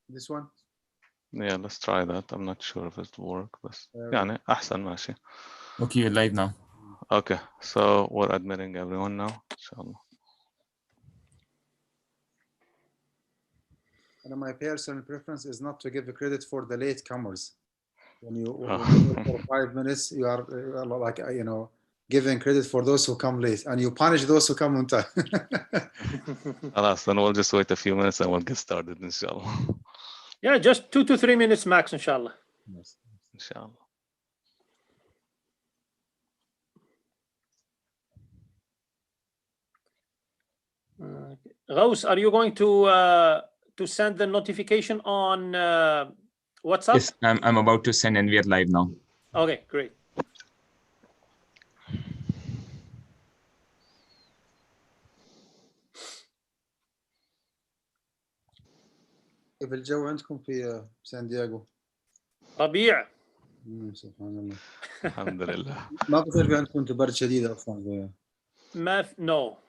This one? Yeah, let's try that. I'm not sure if it'll work, بس يعني أحسن ماشي. Okay, you're live now. Okay, so we're admitting everyone now, inshallah. And my personal preference is not to give credit for the late comers. When you for 5 minutes, you are like, giving credit for those who come late, and you punish those who come on time. خلاص, then we'll just wait a few minutes and we'll get started, inshallah. Yeah, just 2 to 3 minutes max, inshallah. Yes. Inshallah. Ghaus, are you going to send the notification on WhatsApp? Yes, I'm about to send and we are live now. Okay, great. كيف الجو عندكم في سان دييغو؟ ربيع. سبحان الله. الحمد لله. ما بصير في عندكم برد شديد اصلا؟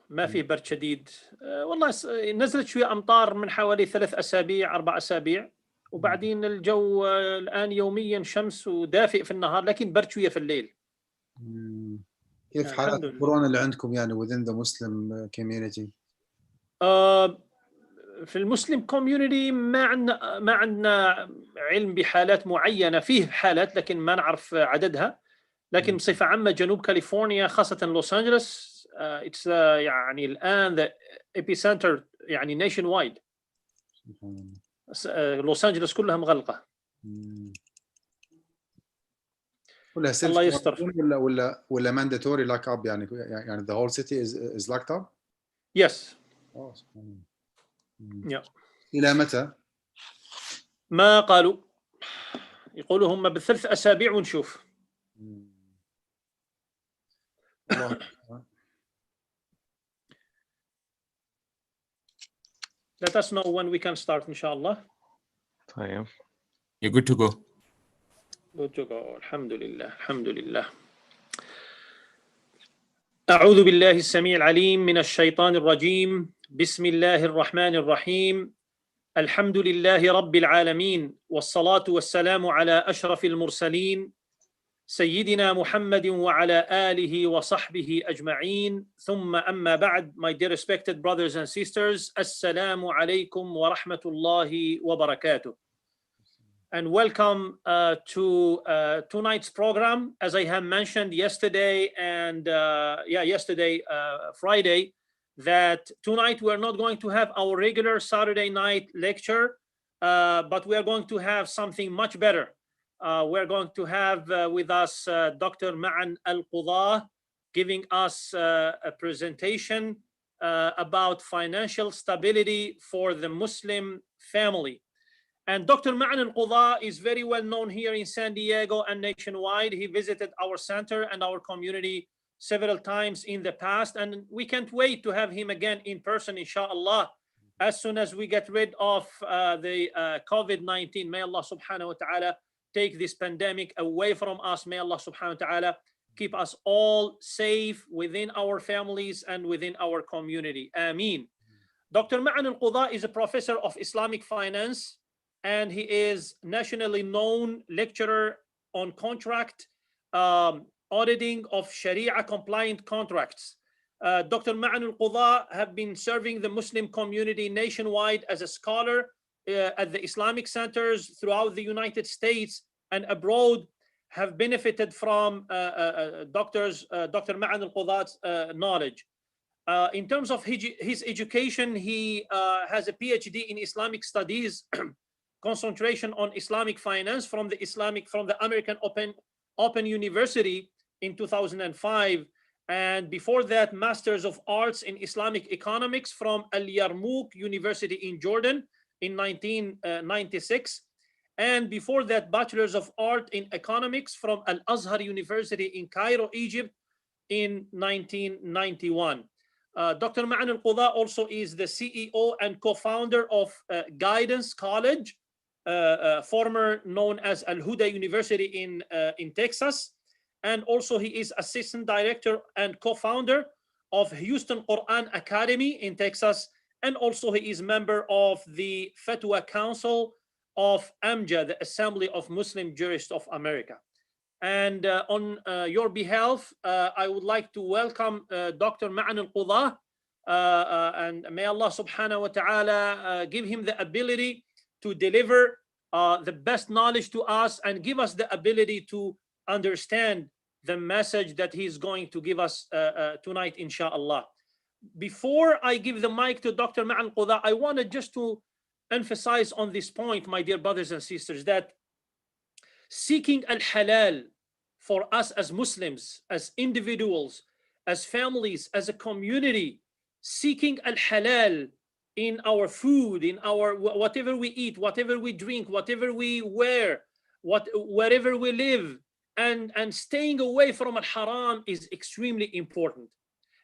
ما في برد شديد. والله نزلت شوية أمطار من حوالي 3 أسابيع 4 أسابيع، وبعدين الجو الآن يوميا شمس ودافئ في النهار، لكن برد شوية في الليل. كيف حالات الكورونا اللي عندكم يعني within the Muslim community؟ في المسلم كوميونيتي ما عندنا علم بحالات معينة، فيه حالات لكن ما نعرف عددها، لكن بصفة عامة جنوب كاليفورنيا خاصة لوس أنجلوس يعني الآن the epicenter يعني nation wide. لوس أنجلوس كلها مغلقة. كلها الله يستر. ولا mandatory lock up يعني the whole city is locked up؟ Yes. سبحان الله. Yeah. إلى متى؟ ما قالوا، يقولوا هم ب3 أسابيع ونشوف. Let us know when we can start, inshallah. طيب. You're good to go. Good to go. الحمد لله الحمد لله. أعوذ بالله السميع العليم من الشيطان الرجيم. بسم الله الرحمن الرحيم. الحمد لله رب العالمين، والصلاة والسلام على أشرف المرسلين سيدنا محمد وعلى آله وصحبه أجمعين، ثم أما بعد. My dear respected brothers and sisters, Assalamu alaikum wa rahmatullahi wa barakatuh. And welcome to tonight's program. As I have mentioned yesterday and Friday, that tonight we're not going to have our regular Saturday night lecture, but we are going to have something much better. We're going to have with us Dr. Ma'an Al-Qudah giving us a presentation about financial stability for the Muslim family. And Dr. Ma'an Al-Qudah is very well known here in San Diego and nationwide. He visited our center and our community several times in the past, and we can't wait to have him again in person, inshallah, as soon as we get rid of the COVID-19. May Allah subhanahu wa ta'ala take this pandemic away from us. May Allah subhanahu wa ta'ala keep us all safe within our families and within our community. Ameen. Dr. Ma'an Al-Qudah is a professor of Islamic finance, and he is nationally known lecturer on contract auditing of Sharia compliant contracts. Dr. Ma'an Al-Qudah have been serving the Muslim community nationwide as a scholar at the Islamic centers throughout the United States and abroad, have benefited from Dr. Ma'an Al-Qudah's knowledge. In terms of his education, he has a PhD in Islamic studies, concentration on Islamic finance from the American Open University in 2005, and before that, Masters of Arts in Islamic Economics from Al Yarmouk University in Jordan in 1996, and before that, Bachelors of Art in Economics from Al Azhar University in Cairo, Egypt in 1991. Dr. Ma'an Al-Qudah also is the CEO and co-founder of Guidance College, former known as Al Huda University in Texas. And also he is assistant director and co-founder of Houston Quran Academy in Texas. And also he is member of the Fatwa Council of AMJA, the Assembly of Muslim Jurists of America. And on your behalf, I would like to welcome Dr. Ma'an al-Qudah, and may Allah subhanahu wa ta'ala give him the ability to deliver the best knowledge to us and give us the ability to understand the message that he's going to give us tonight, inshallah. Before I give the mic to Dr. Ma'an al-Qudah, I wanted just to emphasize on this point, my dear brothers and sisters, that seeking al-halal for us as Muslims, as individuals, as families, as a community, seeking al-halal in our food, in our whatever we eat, whatever we drink, whatever we wear, wherever we live, and staying away from al-haram is extremely important.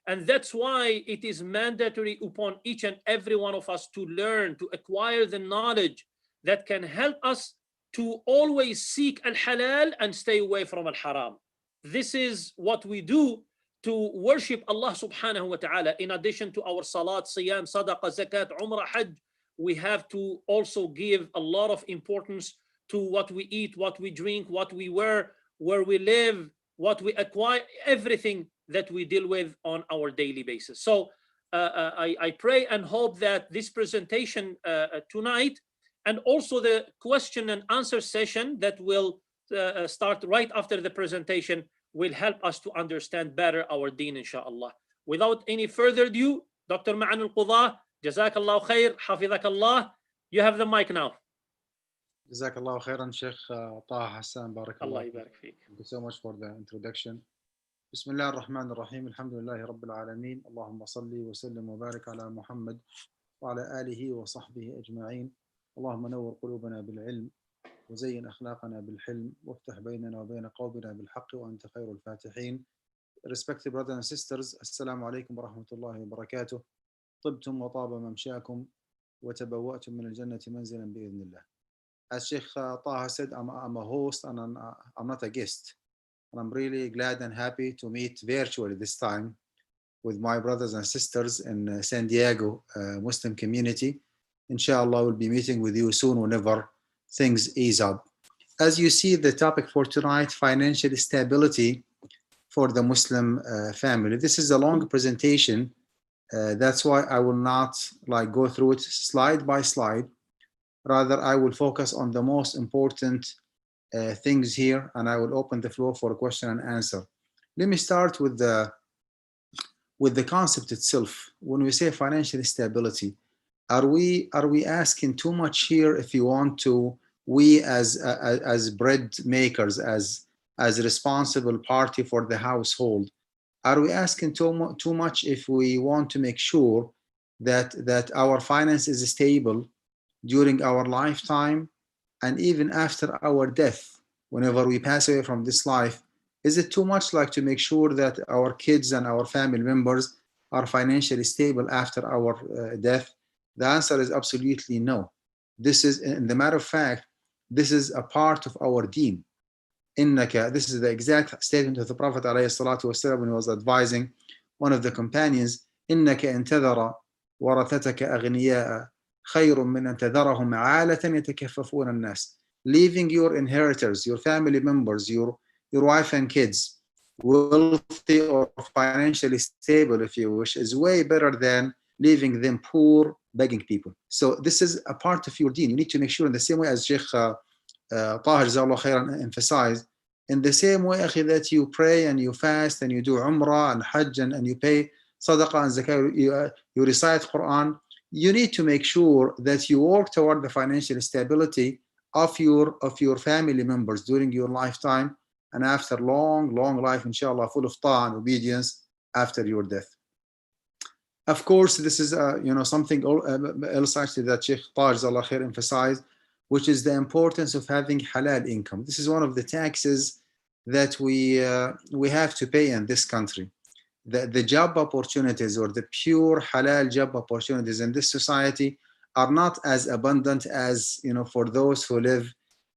And that's why it is mandatory upon each and every one of us to learn, to acquire the knowledge that can help us to always seek al-halal and stay away from al-haram. This is what we do to worship Allah subhanahu wa ta'ala. In addition to our salat, siyam, sadaqah, zakat, umrah, hajj, we have to also give a lot of importance to what we eat, what we drink, what we wear, where we live, what we acquire, everything that we deal with on our daily basis. So I pray and hope that this presentation tonight, and also the question and answer session that will start right after the presentation, will help us to understand better our deen, inshallah. Without any further ado, Dr. Ma'an al-Qudah, Jazakallah khair, Hafizakallah, you have the mic now. Jazakallah khairan, Sheikh Taha Hassan, barakallah. Allah yabarak feek. Thank you so much for the introduction. Bismillah ar-Rahman ar-Rahim, alhamdulillahi rabbil alameen, Allahumma salli wa sallim wa barik ala Muhammad wa ala alihi wa sahbihi ajma'in. اللهم نور قلوبنا بالعلم وزين أخلاقنا بالحلم وافتح بيننا وبين قومنا بالحق وأنت خير الفاتحين. Respected brothers and sisters, Assalamu alaikum wa rahmatullahi wa barakatuh. طبتم وطاب ممشاكم وتبوأتم من الجنة منزلا بإذن الله. As Sheikh Taha said, I'm a host and I'm not a guest. And I'm really glad and happy to meet virtually this time with my brothers and sisters in San Diego Muslim community. Inshallah, we'll be meeting with you soon whenever things ease up. As you see, the topic for tonight, financial stability for the Muslim family. This is a long presentation. That's why I will not go through it slide by slide. Rather, I will focus on the most important things here, and I will open the floor for question and answer. Let me start with the concept itself. When we say financial stability, are we asking too much here? If you want to, we as bread makers, as responsible party for the household, are we asking too much if we want to make sure that our finance is stable during our lifetime and even after our death, whenever we pass away from this life? Is it too much to make sure that our kids and our family members are financially stable after our death? The answer is absolutely no. This is, in the matter of fact, this is a part of our deen. This is the exact statement of the Prophet ﷺ when he was advising one of the companions, إِنَّكَ إِن تَذَرَ وَرَثَتَكَ أَغْنِيَاءَ خَيْرٌ مِّنْ أَن تَذَرَهُمْ عَالَةً يَتَكَفَّفُونَ النَّاسِ. Leaving your inheritors, your family members, your wife and kids, wealthy or financially stable, if you wish, is way better than leaving them poor, begging people. So this is a part of your deen. You need to make sure, in the same way as Sheikh Taha Jazakallah khairan emphasized, in the same way that you pray and you fast and you do umrah and hajj and you pay sadaqah and zakah, you recite Quran, you need to make sure that you work toward the financial stability of your family members during your lifetime and after long life, inshallah, full of ta'ah and obedience after your death. Of course, this is something else actually that Sheikh Taha Jazakallah khair emphasized, which is the importance of having halal income. This is one of the taxes that we have to pay in this country. The job opportunities, or the pure halal job opportunities in this society, are not as abundant as for those who live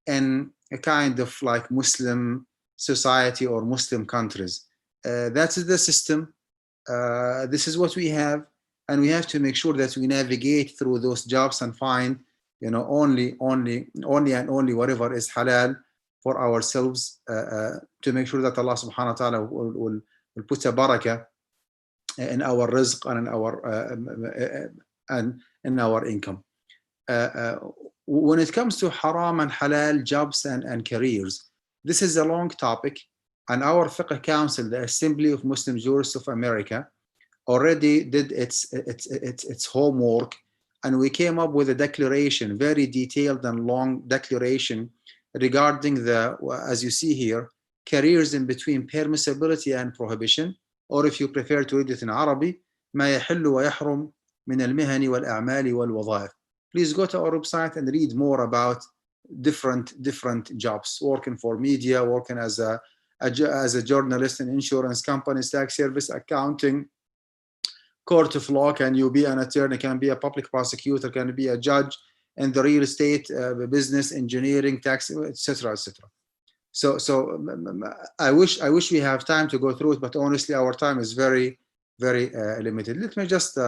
in a kind of Muslim society or Muslim countries. That's the system. This is what we have, and we have to make sure that we navigate through those jobs and find you know, only and only whatever is halal for ourselves, to make sure that Allah subhanahu wa ta'ala will put a barakah in our rizq and in our income. When it comes to haram and halal jobs and careers, this is a long topic, and our Fiqh Council, the Assembly of Muslim Jurists of America, already did its homework, and we came up with a declaration, very detailed and long declaration regarding the, as you see here, careers in between permissibility and prohibition, or if you prefer to read it in Arabic, ما يحل ويحرم من المهن والأعمال والوظائف. Please go to our website and read more about different jobs, working for media, working as a journalist in insurance companies, tax service, accounting, court of law. Can you be an attorney? Can be a public prosecutor? Can be a judge in the real estate business, engineering, tax, etc., etc. So I wish we have time to go through it, but honestly, our time is very limited. Let me just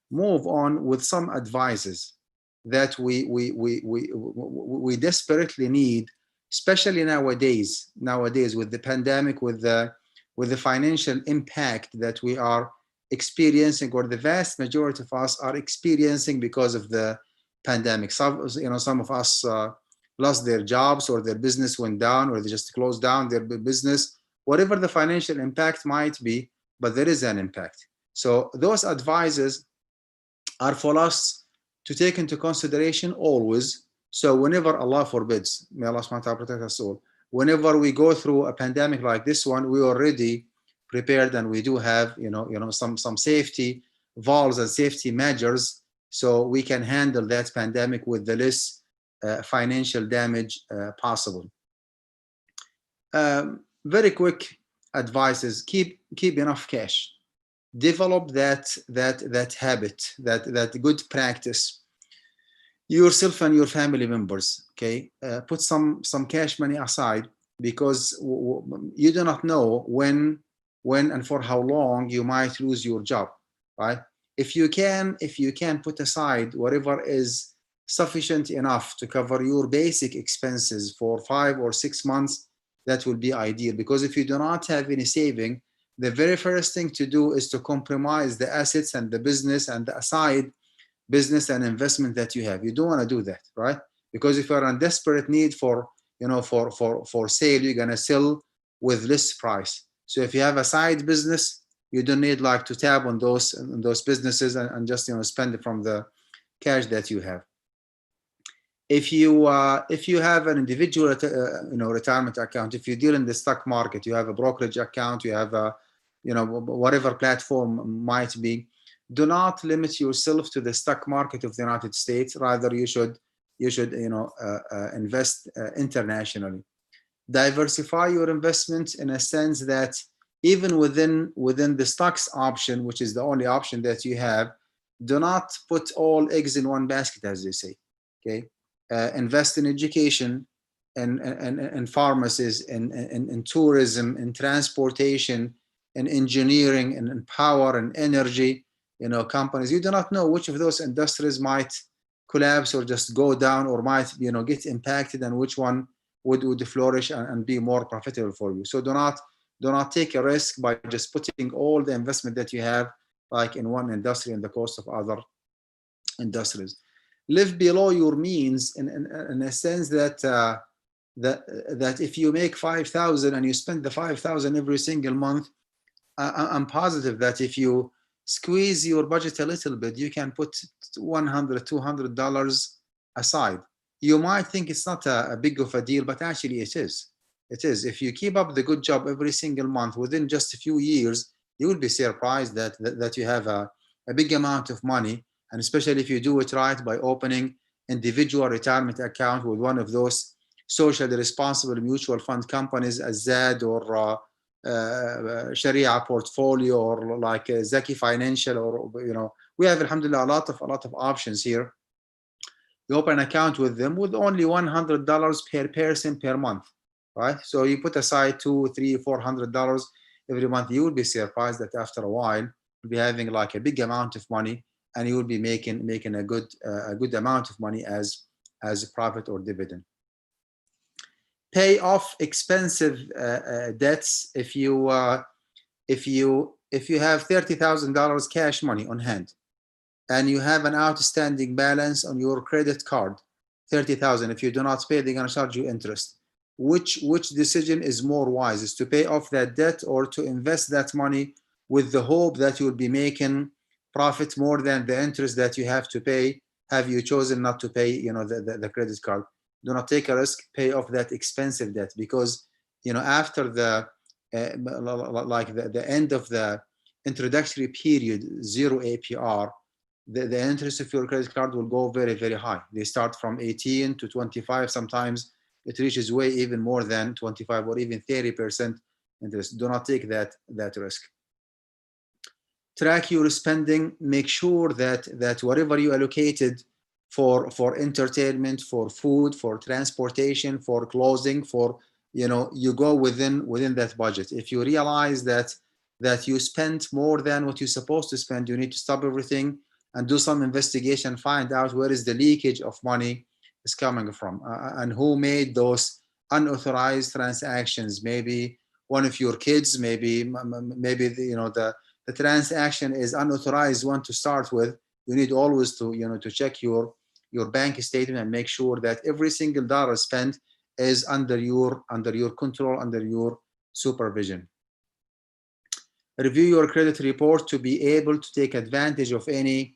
move on with some advices that we desperately need, especially nowadays with the pandemic, with the financial impact that we are experiencing, or the vast majority of us are experiencing because of the pandemic. Some of us lost their jobs, or their business went down, or they just closed down their business, whatever the financial impact might be, but there is an impact. So those advices are for us to take into consideration always. So whenever, Allah forbids, may Allah subhanahu wa ta'ala protect us all, whenever we go through a pandemic like this one, we already prepared, and we do have some safety valves and safety measures, so we can handle that pandemic with the less financial damage possible. Very quick advices: keep enough cash. Develop that habit, that good practice, yourself and your family members. Okay, put some cash money aside, because you do not know when and for how long you might lose your job, right? If you can put aside whatever is sufficient enough to cover your basic expenses for 5 or 6 months, that will be ideal. Because if you do not have any saving, the very first thing to do is to compromise the assets and the business and the aside business and investment that you have. You don't want to do that, right? Because if you're in desperate need for sale, you're gonna sell with less price. So if you have a side business, you don't need like to tap on those businesses and just spend it from the cash that you have. If you have an individual retirement account, if you deal in the stock market, you have a brokerage account, you have a whatever platform might be, do not limit yourself to the stock market of the United States. Rather, you should invest internationally. Diversify your investments in a sense that even within the stocks option, which is the only option that you have, do not put all eggs in one basket, as they say. Okay, invest in education, and pharmacies, in tourism, in transportation, in engineering, and in power and energy. Companies, you do not know which of those industries might collapse or just go down, or might get impacted, and which one would flourish and be more profitable for you. So do not take a risk by just putting all the investment that you have like in one industry and the cost of other industries. Live below your means in a sense that if you make 5,000 and you spend the 5,000 every single month, I'm positive that if you squeeze your budget a little bit, you can put $100, $200 aside. You might think it's not a big of a deal, but actually it is. It is. If you keep up the good job every single month, within just a few years, you will be surprised that you have a big amount of money. And especially if you do it right by opening individual retirement account with one of those socially responsible mutual fund companies, as Zad or Sharia Portfolio, or like Zaki Financial, or we have, alhamdulillah, a lot of options here. You open an account with them with only $100 per person per month, right? So you put aside $200, $300, $400 every month. You will be surprised that after a while you'll be having like a big amount of money, and you will be making a good amount of money as as a profit or dividend. Pay off expensive debts. If you have $30,000 cash money on hand, and you have an outstanding balance on your credit card, 30,000. If you do not pay, they're going to charge you interest. Which decision is more wise? Is to pay off that debt or to invest that money with the hope that you'll be making profit more than the interest that you have to pay? Have you chosen not to pay, the credit card? Do not take a risk. Pay off that expensive debt, because after the the end of the introductory period, 0 APR, the interest of your credit card will go very, very high. They start from 18 to 25. Sometimes it reaches way even more than 25 or even 30% interest. Do not take that risk. Track your spending. Make sure that whatever you allocated for entertainment, for food, for transportation, for clothing, for you go within that budget. If you realize that you spent more than what you're supposed to spend, you need to stop everything and do some investigation, find out where is the leakage of money is coming from, and who made those unauthorized transactions. Maybe one of your kids, maybe the transaction is unauthorized one to start with. You need always to to check your bank statement and make sure that every single dollar spent is under your control, under your supervision. Review your credit report to be able to take advantage of any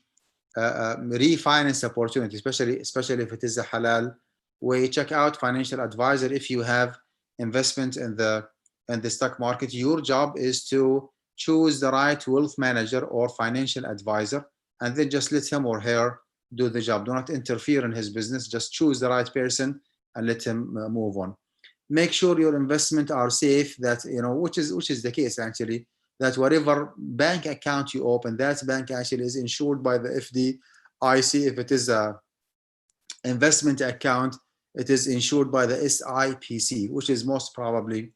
refinance opportunity, especially if it is a halal way. Check out financial advisor if you have investment in the stock market. Your job is to choose the right wealth manager or financial advisor, and then just let him or her do the job. Do not interfere in his business. Just choose the right person and let him move on. Make sure your investments are safe. That which is the case actually. That whatever bank account you open, that bank actually is insured by the FDIC. If it is a investment account, it is insured by the SIPC, which is most probably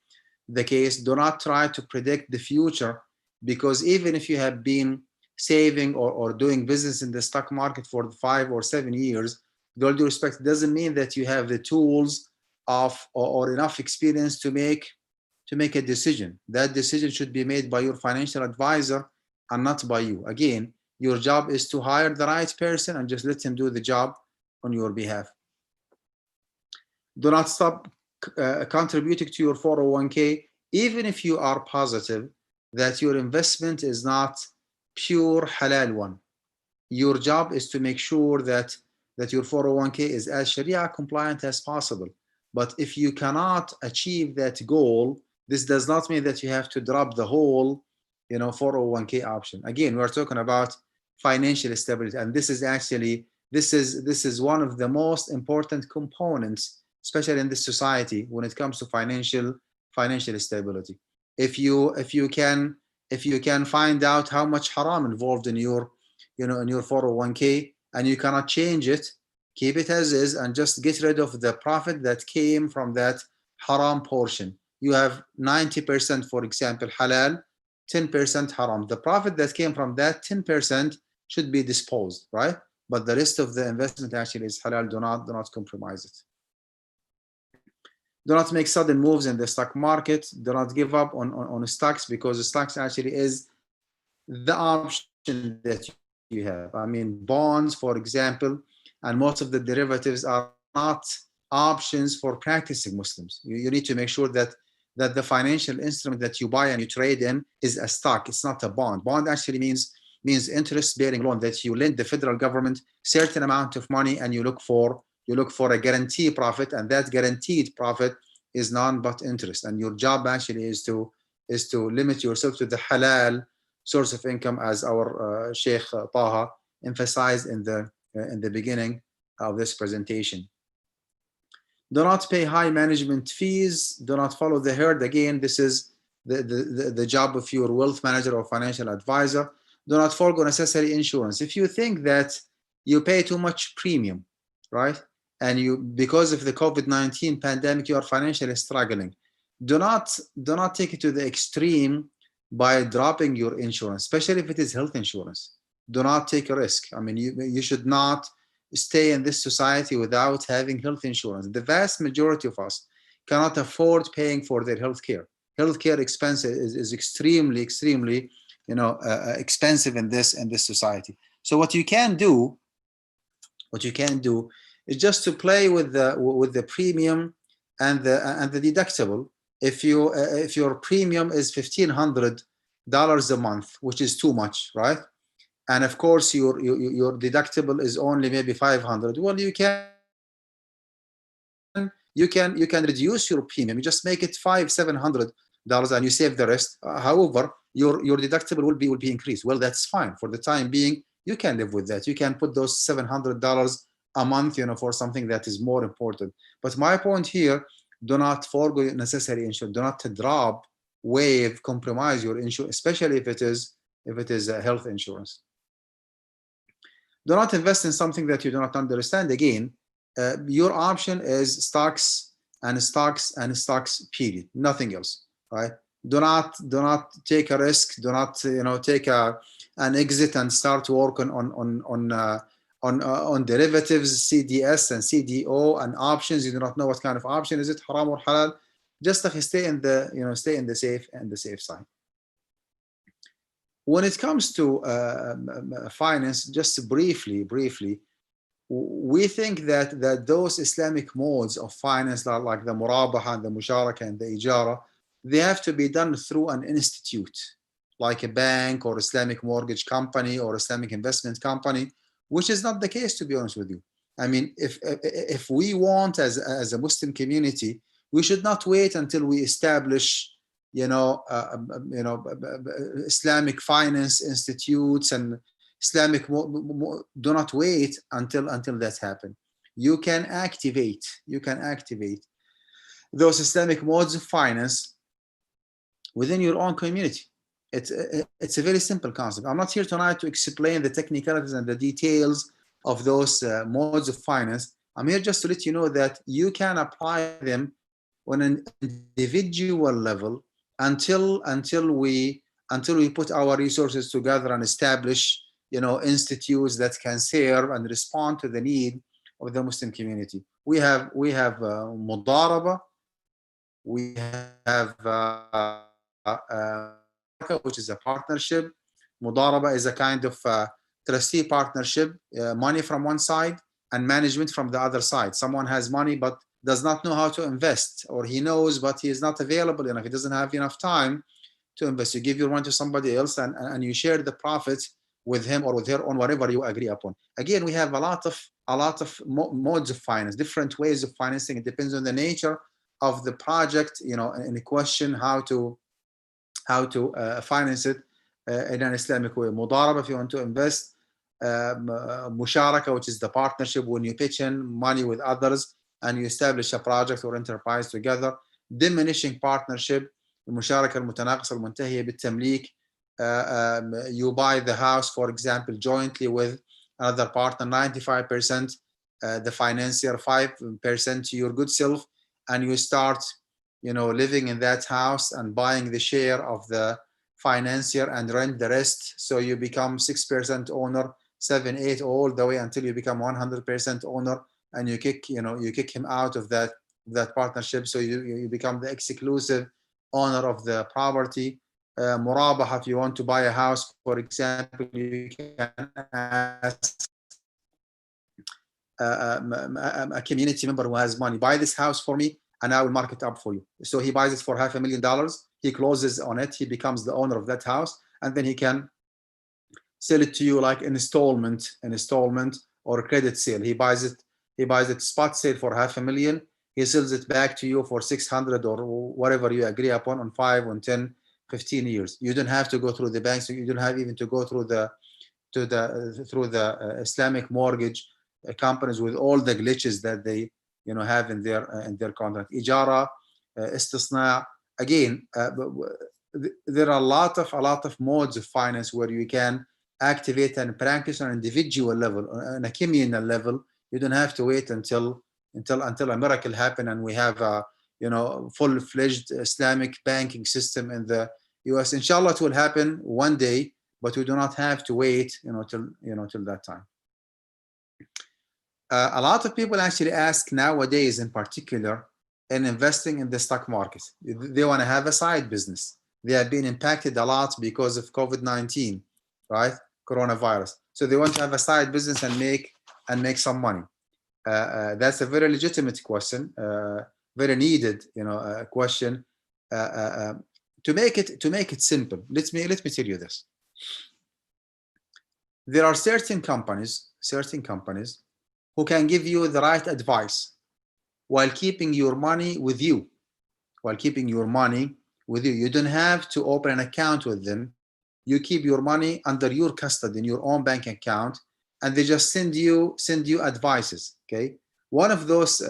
the case. Do not try to predict the future, because even if you have been saving or doing business in the stock market for 5 or 7 years, with all due respect, it doesn't mean that you have the tools or enough experience to make a decision. That decision should be made by your financial advisor and not by you. Again, your job is to hire the right person and just let him do the job on your behalf. Do not stop contributing to your 401k, even if you are positive that your investment is not pure halal one. Your job is to make sure that your 401k is as Sharia compliant as possible. But if you cannot achieve that goal, this does not mean that you have to drop the whole 401k option. Again, we're talking about financial stability, and this is one of the most important components, especially in this society, when it comes to financial stability. If you can find out how much haram involved in your in your 401k, and you cannot change it, keep it as is and just get rid of the profit that came from that haram portion. You have 90%, for example, halal, 10% haram. The profit that came from that 10% should be disposed, right? But the rest of the investment actually is halal. Do not compromise it. Do not make sudden moves in the stock market. Do not give up on stocks, because the stocks actually is the option that you have. I mean, bonds, for example, and most of the derivatives are not options for practicing Muslims. You need to make sure that the financial instrument that you buy and you trade in is a stock. It's not a bond. Bond actually means interest-bearing loan, that you lend the federal government certain amount of money and you look for a guaranteed profit, and that guaranteed profit is none but interest. And your job actually is to limit yourself to the halal source of income, as our Sheikh Taha emphasized in the beginning of this presentation. Do not pay high management fees. Do not follow the herd. Again, this is the job of your wealth manager or financial advisor. Do not forgo necessary insurance. If you think that you pay too much premium, right, and because of the COVID-19 pandemic, you are financially struggling, do not take it to the extreme by dropping your insurance, especially if it is health insurance. Do not take a risk. I mean, you should not stay in this society without having health insurance. The vast majority of us cannot afford paying for their health care. Healthcare expense is extremely, extremely, expensive in this society. So what you can do is just to play with the premium and the deductible. If your premium is $1,500 a month, which is too much, right? And of course your deductible is only maybe $500. Well, you can reduce your premium. You just make it $500-700, and you save the rest. However, your deductible will be increased. Well, that's fine for the time being. You can live with that. You can put those $700 a month, for something that is more important. But my point here: do not forego necessary insurance. Do not drop, waive, compromise your insurance, especially if it is health insurance. Do not invest in something that you do not understand. Again, your option is stocks and stocks and stocks, period. Nothing else, right? Do not take a risk. Do not take an exit and start working on derivatives, CDS and CDO and options. You do not know what kind of option is it, haram or halal. Just stay in the safe side. When it comes to finance, just briefly, we think that those Islamic modes of finance, like the murabaha and the musharaka and the ijara, they have to be done through an institute, like a bank or Islamic mortgage company or Islamic investment company, which is not the case, to be honest with you. I mean, if we want, as a Muslim community, we should not wait until we establish Islamic finance institutes and Islamic. Do not wait until that happens. You can activate those Islamic modes of finance within your own community. It's a very simple concept. I'm not here tonight to explain the technicalities and the details of those modes of finance. I'm here just to let you know that you can apply them on an individual level until we put our resources together and establish institutes that can serve and respond to the need of the Muslim community. We have Mudaraba, we have which is a partnership. Mudaraba is a kind of trustee partnership, money from one side and management from the other side. Someone has money but does not know how to invest, or he knows but he is not available enough. He doesn't have enough time to invest. You give your money to somebody else and you share the profits with him or with her on whatever you agree upon. Again, we have a lot of modes of finance, different ways of financing. It depends on the nature of the project, in the question, how to finance it in an Islamic way. Mudaraba, if you want to invest. Musharaka, which is the partnership, when you pitch in money with others and you establish a project or enterprise together. Diminishing partnership, المشاركة المتناقصة المنتهية بالتمليك. You buy the house, for example, jointly with another partner, 95% the financier, 5% your good self, and you start living in that house and buying the share of the financier and rent the rest. So you become 6% owner, 7-8 all the way until you become 100% owner, and you kick him out of that partnership. So you become the exclusive owner of the property. Murabaha, if you want to buy a house, for example, you can ask a community member who has money, buy this house for me and I will mark it up for you. So he buys it for $500,000, he closes on it, he becomes the owner of that house, and then he can sell it to you like an installment or a credit sale. He buys it spot sale for $500,000, he sells it back to you for 600 or whatever you agree upon on 5, on 10, 15 years. You don't have to go through the banks. You don't have even to go through the Islamic mortgage companies with all the glitches that they have in their contract. Ijara, istisna. Again, there are a lot of modes of finance where you can activate and practice on an individual level, on a communal level. You don't have to wait until a miracle happen and we have a full-fledged Islamic banking system in the US. Inshallah, it will happen one day, but we do not have to wait till that time. a lot of people actually ask nowadays, in particular, in investing in the stock market. They want to have a side business. They have been impacted a lot because of COVID-19, right? Coronavirus. So they want to have a side business and make some money. That's a very legitimate question, very needed, question. To make it simple, let me tell you this. There are certain companies who can give you the right advice while keeping your money with you. You don't have to open an account with them. You keep your money under your custody in your own bank account, and they just send you advices. Okay, one of those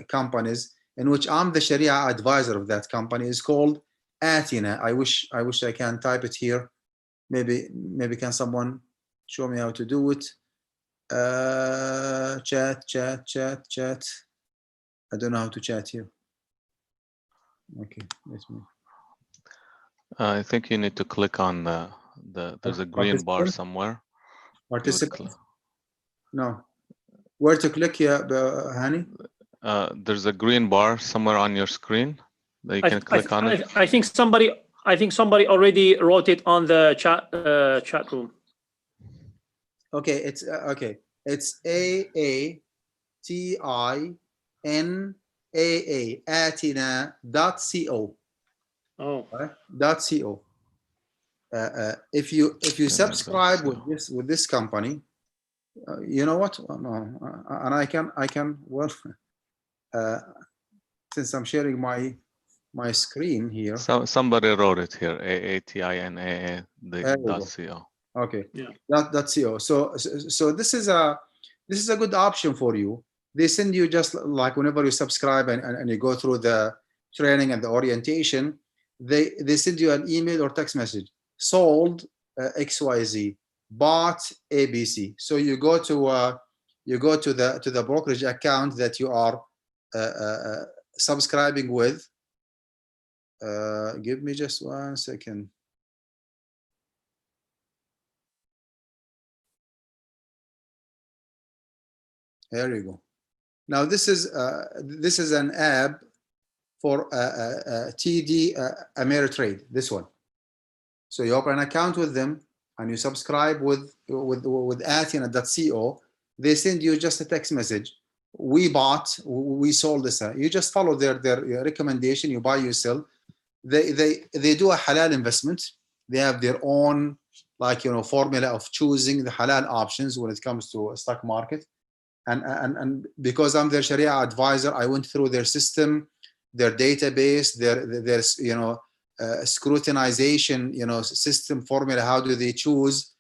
companies in which I'm the Sharia advisor of that company is called Athena. I wish I can type it here. Maybe can someone show me how to do it? Chat. I don't know how to chat here. Okay, let me. I think you need to click on there's a green bar somewhere. Participant? No. Where to click here, Hani? There's a green bar somewhere on your screen that you can click on it. I think somebody already wrote it on the chat room. Okay, it's okay. It's AATINAA Athena.co. Oh. .co. If you subscribe with this company, you know what? And I can well, since I'm sharing my screen here. So somebody wrote it here. AATINAA.co. Okay. Yeah. .co. So this is a good option for you. They send you, just like whenever you subscribe and you go through the training and the orientation, they send you an email or text message. Sold XYZ, bought ABC. So you go to the brokerage account that you are subscribing with. Give me just 1 second. There you go. Now this is an app for TD Ameritrade. This one. So you open an account with them and you subscribe with Athena.co. They send you just a text message. We sold this. You just follow their recommendation. You buy, you sell. They do a halal investment. They have their own formula of choosing the halal options when it comes to a stock market. And because I'm their Sharia advisor, I went through their system, their database, their scrutinization, system formula. How do they choose,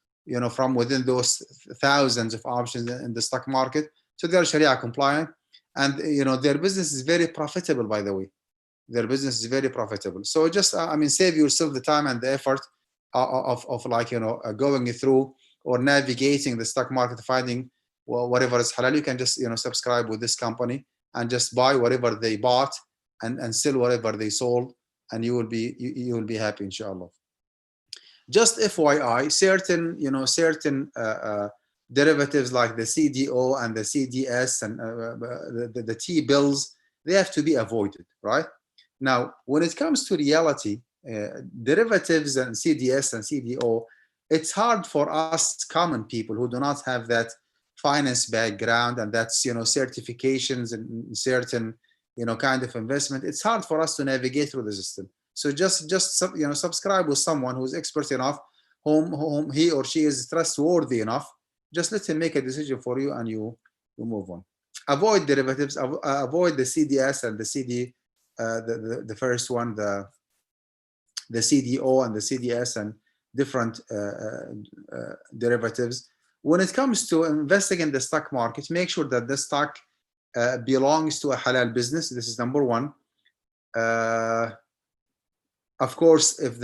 from within those thousands of options in the stock market? So they're Sharia compliant, and their business is very profitable. By the way, their business is very profitable. So just save yourself the time and the effort of going through or navigating the stock market, finding whatever is halal. You can just subscribe with this company and just buy whatever they bought and sell whatever they sold, and you will be happy, inshallah. Just FYI, certain derivatives like the CDO and the CDS and the T-bills, they have to be avoided, right? Now, when it comes to reality, derivatives and CDS and CDO, it's hard for us common people who do not have that finance background and that's certifications and certain kind of investment. It's hard for us to navigate through the system. So just subscribe with someone who's expert enough, whom he or she is trustworthy enough. Just let him make a decision for you, and you move on. Avoid derivatives. Avoid the CDS and the CD. The first one, the CDO and the CDS and different derivatives. When it comes to investing in the stock market, make sure that the stock belongs to a halal business. This is number one. Of course, if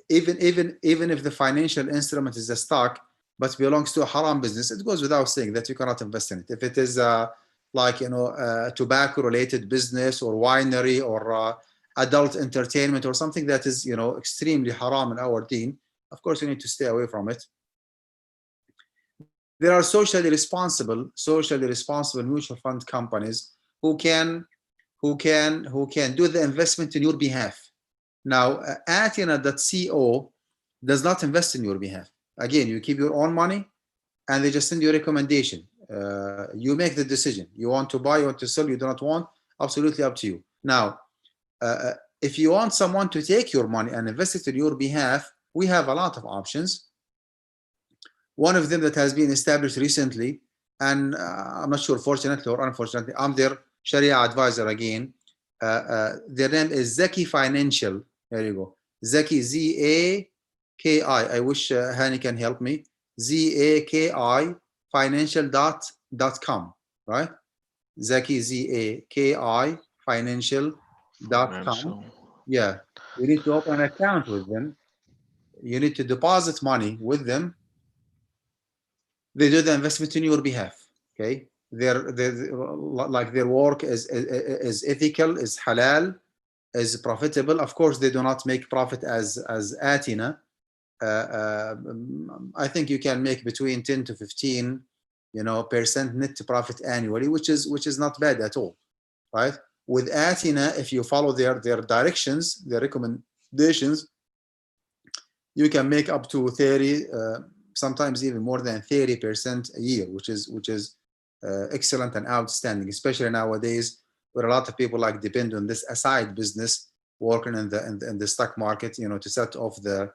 even if the financial instrument is a stock but belongs to a haram business, it goes without saying that you cannot invest in it. If it is tobacco-related business or winery or adult entertainment or something that is extremely haram in our deen, of course you need to stay away from it. there are socially responsible mutual fund companies who can do the investment in your behalf. Now, Athena.co does not invest in your behalf. Again, you keep your own money, and they just send you a recommendation. You make the decision. You want to buy, you want to sell, you do not want, absolutely up to you. Now, if you want someone to take your money and invest it on your behalf, we have a lot of options. One of them that has been established recently, and I'm not sure, fortunately or unfortunately, I'm their Sharia advisor again. Their name is Zaki Financial. There you go. Zaki, Z-A-K-I. I wish Hani can help me. Z-A-K-I financial.com, right? Zaki, Z-A-K-I financial.com. Yeah. You need to open an account with them. You need to deposit money with them. They do the investment on your behalf. Okay. Their work is ethical, is halal, is profitable. Of course, they do not make profit as Athena. I think you can make between 10 to 15, % net profit annually, which is not bad at all, right? With Athena, if you follow their directions, their recommendations, you can make up to 30, sometimes even more than 30% a year, which is excellent and outstanding, especially nowadays where a lot of people depend on this aside business, working in the stock market, to set off the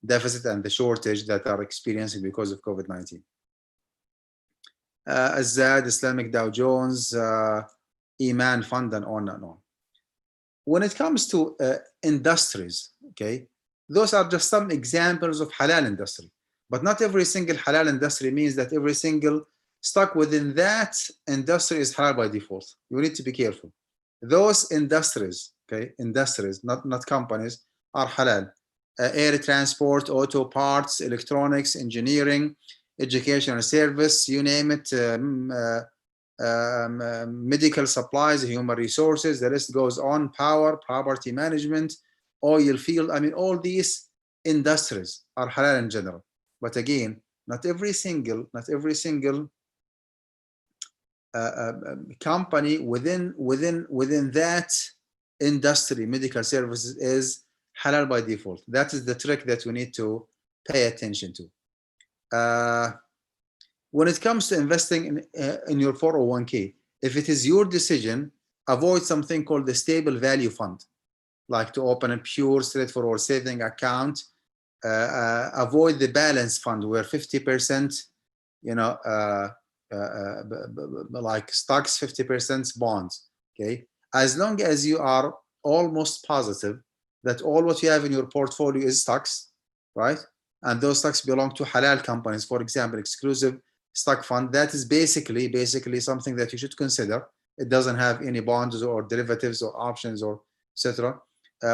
deficit and the shortage that are experiencing because of COVID-19. Azad, Islamic Dow Jones, Iman Fund, and on and on. When it comes to industries, okay, those are just some examples of halal industry. But not every single halal industry means that every single stock within that industry is halal by default. You need to be careful. Those industries, okay, not companies, are halal. Air transport, auto parts, electronics, engineering, educational service, you name it, medical supplies, human resources, the list goes on, power, property management, oil field. I mean, all these industries are halal in general. But again, not every single company within that industry, medical services, is halal by default. That is the trick that we need to pay attention to. When it comes to investing in your 401k, if it is your decision, avoid something called the stable value fund, like to open a pure straightforward saving account. Avoid the balance fund where 50%, like stocks, 50% bonds. Okay, as long as you are almost positive that all what you have in your portfolio is stocks, right? And those stocks belong to halal companies, for example, exclusive stock fund, that is basically something that you should consider. It doesn't have any bonds or derivatives or options or etc.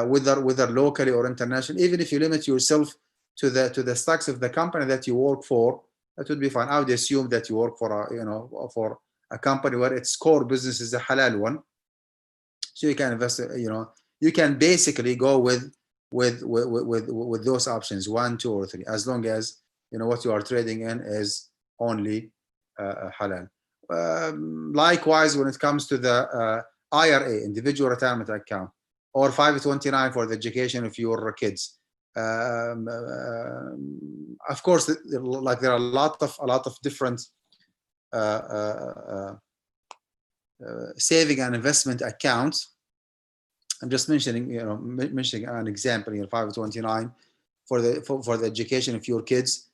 Whether locally or international. Even if you limit yourself to the stocks of the company that you work for, that would be fine. I would assume that you work for for a company where its core business is a halal one, so you can invest. You can basically go with those options, 1, 2, or 3, as long as what you are trading in is only halal. Likewise, when it comes to the IRA, individual retirement account, or 529 for the education of your kids. Of course, there are a lot of different saving and investment accounts. I'm just mentioning an example here, 529 for the education of your kids.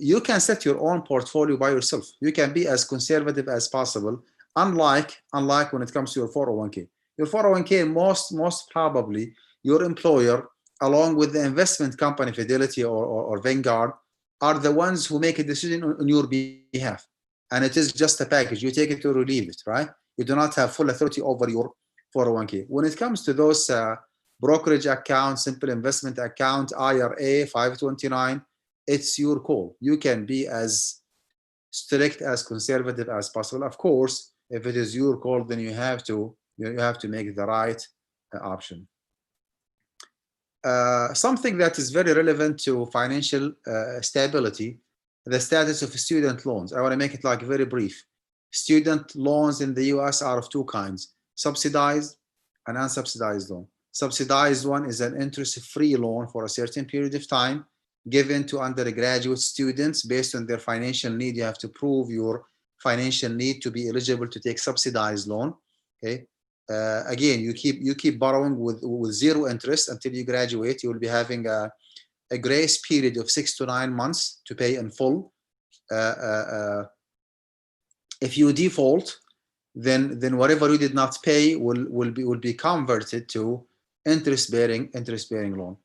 You can set your own portfolio by yourself. You can be as conservative as possible, unlike when it comes to your 401k. Your 401k, most probably your employer, along with the investment company Fidelity or Vanguard, are the ones who make a decision on your behalf, and it is just a package. You take it or you leave it, right? You do not have full authority over your 401k. When it comes to those brokerage accounts, simple investment account, IRA, 529, it's your call. You can be as strict, as conservative as possible. Of course, if it is your call, then you have to make the right option. Something that is very relevant to financial stability the status of student loans. I want to make it like very brief. Student loans in the US are of two kinds: subsidized and unsubsidized loan. Subsidized one is an interest-free loan for a certain period of time given to undergraduate students based on their financial need. You have to prove your financial need to be eligible to take subsidized loan. Okay. Again, you keep borrowing with zero interest until you graduate. You will be having a grace period of 6 to 9 months to pay in full. If you default, then whatever you did not pay will be converted to interest-bearing loan.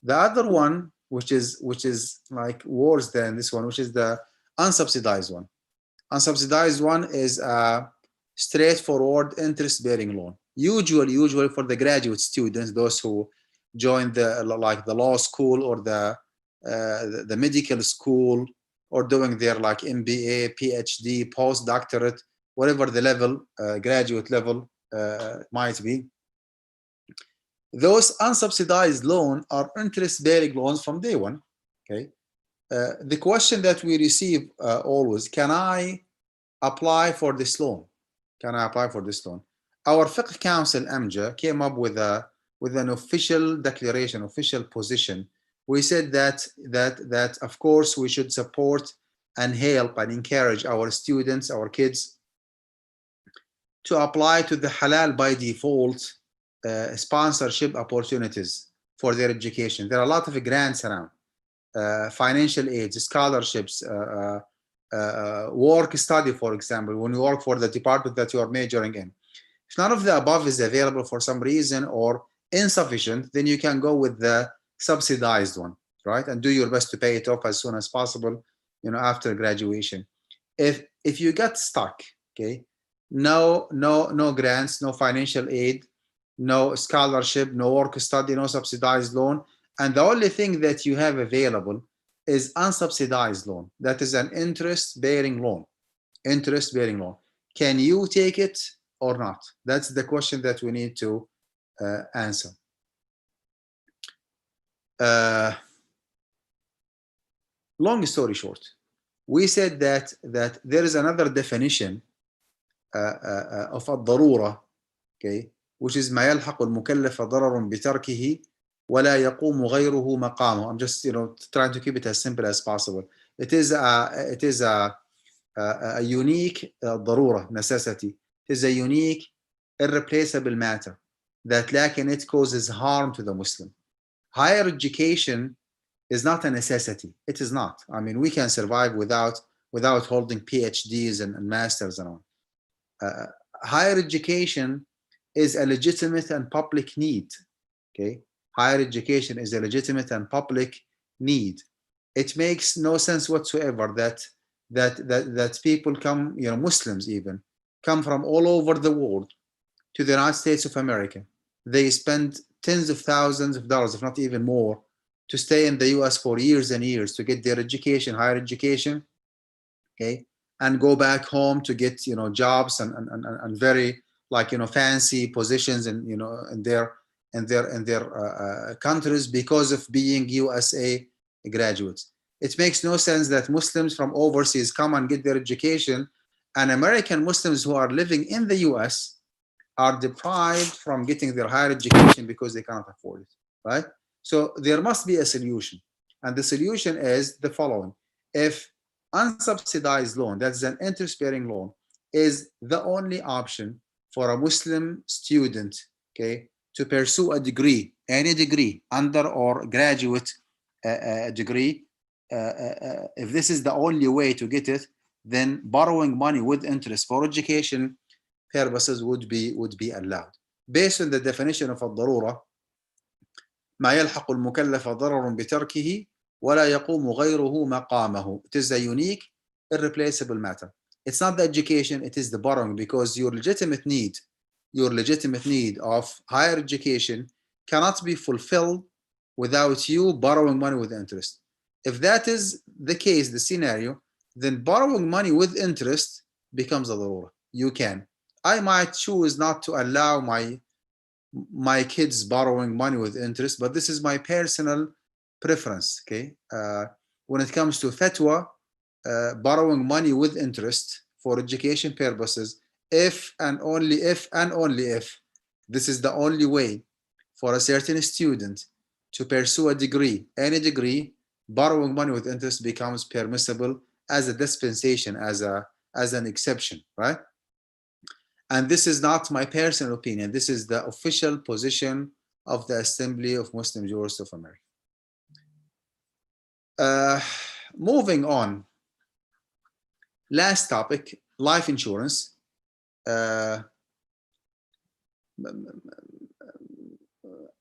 The other one, which is like worse than this one, which is the unsubsidized one. Unsubsidized one is a straightforward interest-bearing loan. Usually for the graduate students, those who join the law school or the medical school, or doing their like MBA, PhD, postdoctorate, whatever the level, graduate level might be. Those unsubsidized loans are interest-bearing loans from day one. Okay. The question that we receive always: can I apply for this loan? Can I apply for this loan? Our Fiqh Council, AMJA, came up with an official declaration, official position. We said that of course we should support and help and encourage our students, our kids, to apply to the halal by default sponsorship opportunities for their education. There are a lot of grants around, financial aids, scholarships, work study, for example, when you work for the department that you are majoring in. If none of the above is available for some reason or insufficient, then you can go with the subsidized one, right? And do your best to pay it off as soon as possible, after graduation. If you get stuck, okay, no grants, no financial aid, no scholarship, no work study, no subsidized loan, and the only thing that you have available is unsubsidized loan. That is an interest-bearing loan. Interest-bearing loan. Can you take it or not? That's the question that we need to answer. Long story short, we said that there is another definition of الضرورة, okay, which is ما يلحق المكلف ضرر بتركه ولا يقوم غيره مقامه. I'm just trying to keep it as simple as possible. It is a unique ضرورة, necessity. It is a unique, irreplaceable matter that لكن it causes harm to the Muslim. Higher education is not a necessity. It is not. I mean, we can survive without holding PhDs and masters and all. Higher education is a legitimate and public need. Okay, higher education is a legitimate and public need. It makes no sense whatsoever that people come, Muslims even, come from all over the world to the United States of America. They spend tens of thousands of dollars, if not even more, to stay in the US for years and years to get their education, higher education, okay, and go back home to get jobs and very fancy positions in their countries because of being USA graduates. It makes no sense that Muslims from overseas come and get their education, and American Muslims who are living in the US are deprived from getting their higher education because they cannot afford it, right? So there must be a solution, and the solution is the following: if unsubsidized loan, that's an interest-bearing loan, is the only option for a Muslim student, okay, to pursue a degree, any degree, under or graduate degree, if this is the only way to get it, then borrowing money with interest for education purposes would be allowed. Based on the definition of الضرورة: ما يلحق المكلف ضرر بتركه ولا يقوم غيره مقامه. It is a unique, irreplaceable matter. It's not the education, it is the borrowing, because your legitimate need of higher education cannot be fulfilled without you borrowing money with interest. If that is the case, the scenario, then borrowing money with interest becomes a ضرورة. You can. I might choose not to allow my kids borrowing money with interest, but this is my personal preference. Okay, when it comes to fatwa, borrowing money with interest for education purposes if and only if this is the only way for a certain student to pursue a degree, any degree, borrowing money with interest becomes permissible as a dispensation, as an exception, right? And this is not my personal opinion. This is the official position of the Assembly of Muslim Jurists of America. Moving on. Last topic, life insurance.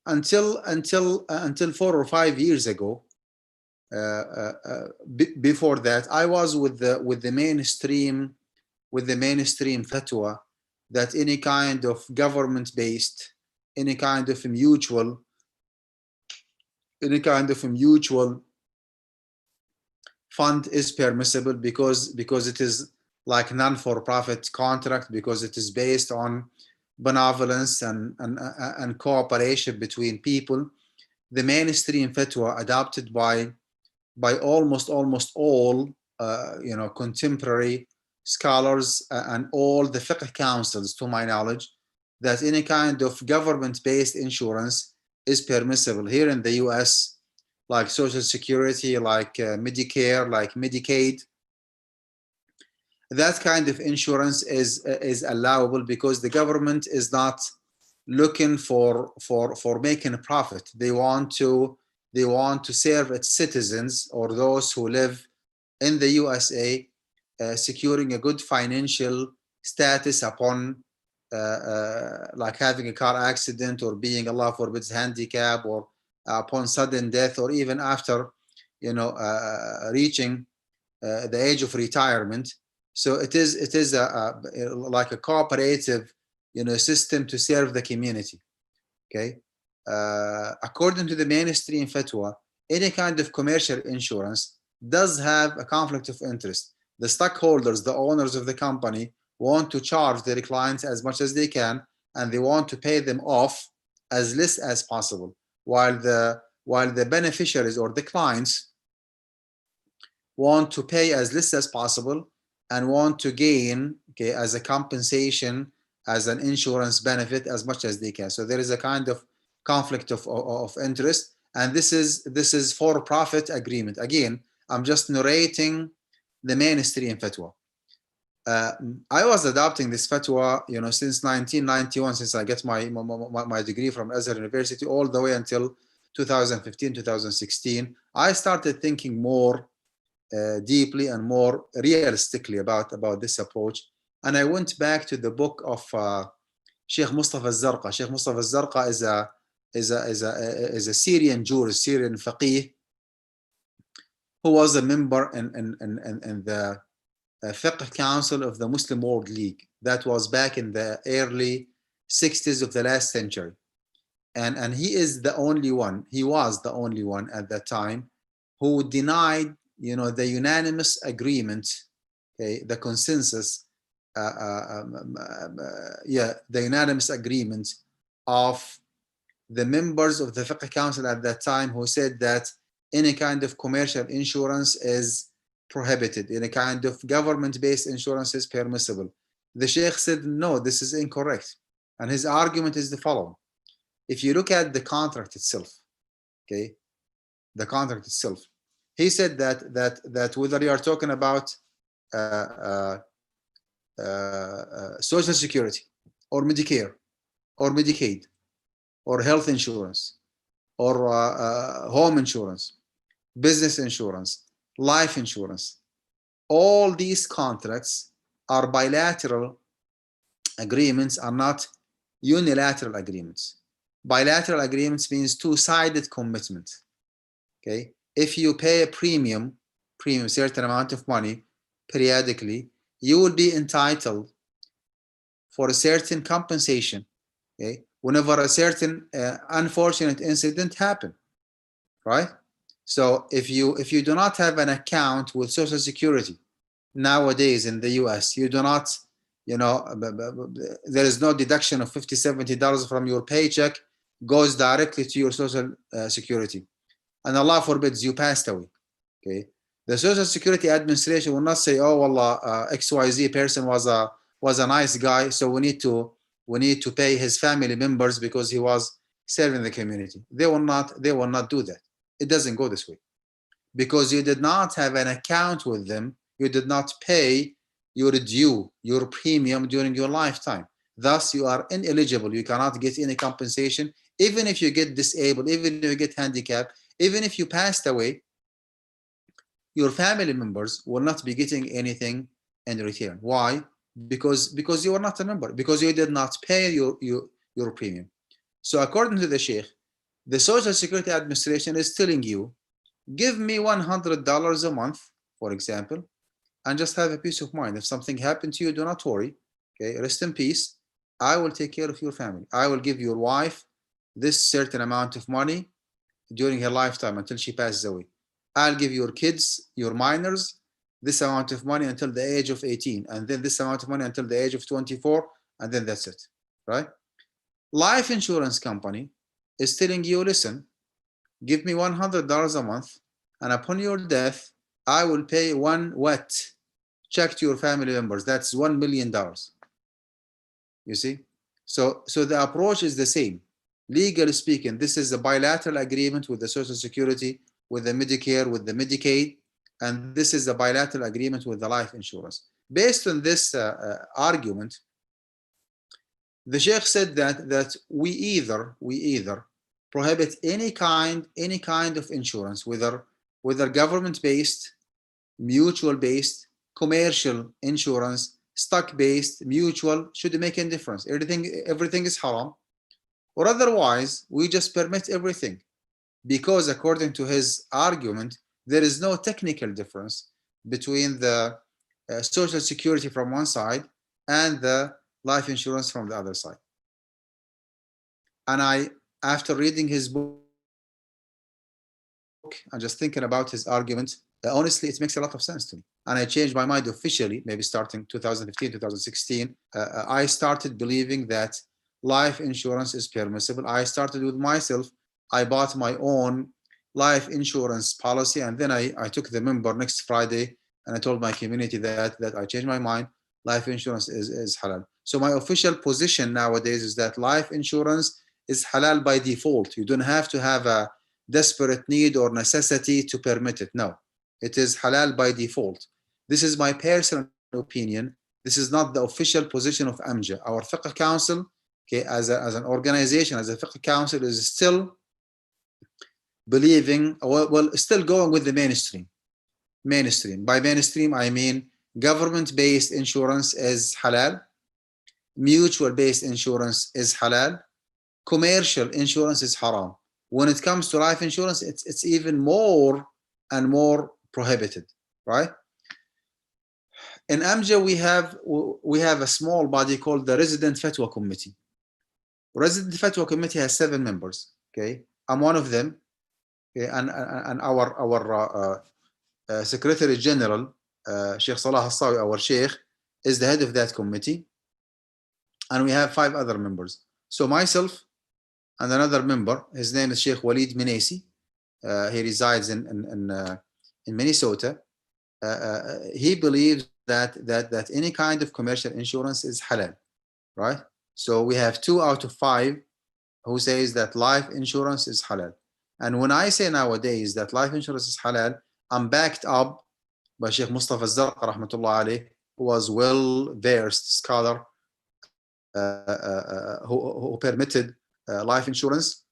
Until 4 or 5 years ago, before that, I was with the mainstream fatwa that any kind of government-based, any kind of mutual fund is permissible because it is like non-for-profit contract, because it is based on benevolence and cooperation between people. The mainstream fatwa adopted by almost all contemporary scholars and all the fiqh councils, to my knowledge, that any kind of government-based insurance is permissible here in the US, like Social Security, like Medicare, like Medicaid. That kind of insurance is allowable because the government is not looking for making a profit. They want to serve its citizens or those who live in the USA, securing a good financial status upon like having a car accident or being, Allah forbids, handicapped, or upon sudden death, or even after reaching the age of retirement. So it is like a cooperative system to serve the community. Okay, according to the mainstream fatwa, any kind of commercial insurance does have a conflict of interest. The stockholders, the owners of the company, want to charge their clients as much as they can, and they want to pay them off as less as possible, while the beneficiaries or the clients want to pay as less as possible and want to gain, okay, as a compensation, as an insurance benefit, as much as they can. So there is a kind of conflict of interest, and this is for-profit agreement. Again, I'm just narrating the mainstream fatwa. I was adopting this fatwa, since 1991, since I get my degree from Azhar University, all the way until 2015, 2016. I started thinking more deeply and more realistically about this approach, and I went back to the book of Sheikh Mustafa al-Zarqa. Sheikh Mustafa al-Zarqa is a Syrian jurist, Syrian faqih, who was a member in the Fiqh Council of the Muslim World League. That was back in the early 60s of the last century. And he is the only one, he was the only one at that time who denied, the unanimous agreement, okay, the consensus, the unanimous agreement of the members of the Fiqh Council at that time, who said that any kind of commercial insurance is prohibited, any kind of government-based insurance is permissible. The Sheikh said, no, this is incorrect. And his argument is the following. If you look at the contract itself, okay, the contract itself, he said that whether you are talking about Social Security or Medicare or Medicaid or health insurance or home insurance, business insurance, life insurance, all these contracts are bilateral agreements, are not unilateral agreements. Bilateral agreements means two-sided commitment. Okay, if you pay a premium, certain amount of money periodically, you will be entitled for a certain compensation. Okay, whenever a certain unfortunate incident happens, right? So if you do not have an account with Social Security nowadays in the US, you do not, there is no deduction of $50, $70 from your paycheck, goes directly to your Social Security. And Allah forbids, you passed away. Okay. The Social Security Administration will not say, "Oh, wallah, XYZ person was a nice guy, so we need to pay his family members because he was serving the community." They will not do that. It doesn't go this way, because you did not have an account with them. You did not pay your due, your premium during your lifetime. Thus, you are ineligible. You cannot get any compensation, even if you get disabled, even if you get handicapped, even if you passed away. Your family members will not be getting anything in return. Why? Because you are not a member, because you did not pay your premium. So according to the Sheikh, the Social Security Administration is telling you, give me $100 a month, for example, and just have a peace of mind. If something happened to you, do not worry. Okay, rest in peace. I will take care of your family. I will give your wife this certain amount of money during her lifetime until she passes away. I'll give your kids, your minors, this amount of money until the age of 18, and then this amount of money until the age of 24, and then that's it, right? Life insurance company is telling you, listen, give me $100 a month, and upon your death, I will pay one wet check to your family members. That's $1 million. You see? So the approach is the same. Legally speaking, this is a bilateral agreement with the Social Security, with the Medicare, with the Medicaid, and this is a bilateral agreement with the life insurance. Based on this argument, the Sheikh said that we either prohibit any kind of insurance, whether government-based, mutual-based, commercial insurance, stock-based, mutual, shouldn't make any difference. Everything is haram. Or otherwise, we just permit everything, because according to his argument, there is no technical difference between the Social Security from one side and the life insurance from the other side. And after reading his book and just thinking about his argument, honestly, it makes a lot of sense to me. And I changed my mind officially, maybe starting 2015, 2016. I started believing that life insurance is permissible. I started with myself. I bought my own life insurance policy, and then I took the member next Friday, and I told my community that I changed my mind. Life insurance is halal. So my official position nowadays is that life insurance is halal by default. You don't have to have a desperate need or necessity to permit it. No, it is halal by default. This is my personal opinion. This is not the official position of AMJA. Our Fiqh Council, okay, as an organization, as a Fiqh Council, is still believing, well, still going with the mainstream. By mainstream, I mean government-based insurance is halal, mutual-based insurance is halal, commercial insurance is haram. When it comes to life insurance, it's even more and more prohibited, right? In AMJA, we have a small body called the Resident Fatwa Committee. Resident Fatwa Committee has 7 members. Okay, I'm one of them. Okay? And our Secretary General, Sheikh Salah Hassawi, our Sheikh, is the head of that committee, and we have 5 other members. So myself and another member, his name is Sheikh Walid Minesi. He resides in Minnesota. He believes that any kind of commercial insurance is halal, right? So we have 2 out of 5 who says that life insurance is halal. And when I say nowadays that life insurance is halal, I'm backed up by Sheikh Mustafa Zarq, rahmatullah alayh, who was well-versed scholar who permitted life insurance.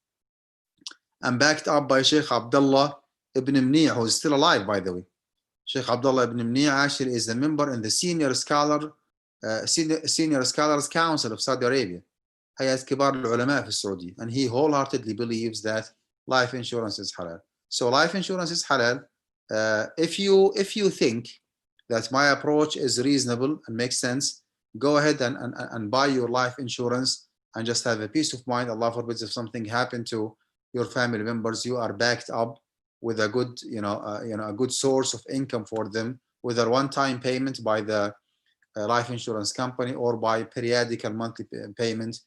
I'm backed up by Sheikh Abdullah ibn Mni', who is still alive, by the way. Sheikh Abdullah ibn Mni' actually is a member in the Senior Scholars Council of Saudi Arabia. Hayat Kibar al-Ulama fi Saudi, and he wholeheartedly believes that life insurance is halal. So life insurance is halal. If you think that my approach is reasonable and makes sense, go ahead and buy your life insurance and just have a peace of mind. Allah forbids, if something happened to your family members, you are backed up with a good, a good source of income for them, whether one-time payment by the life insurance company or by periodical monthly payment,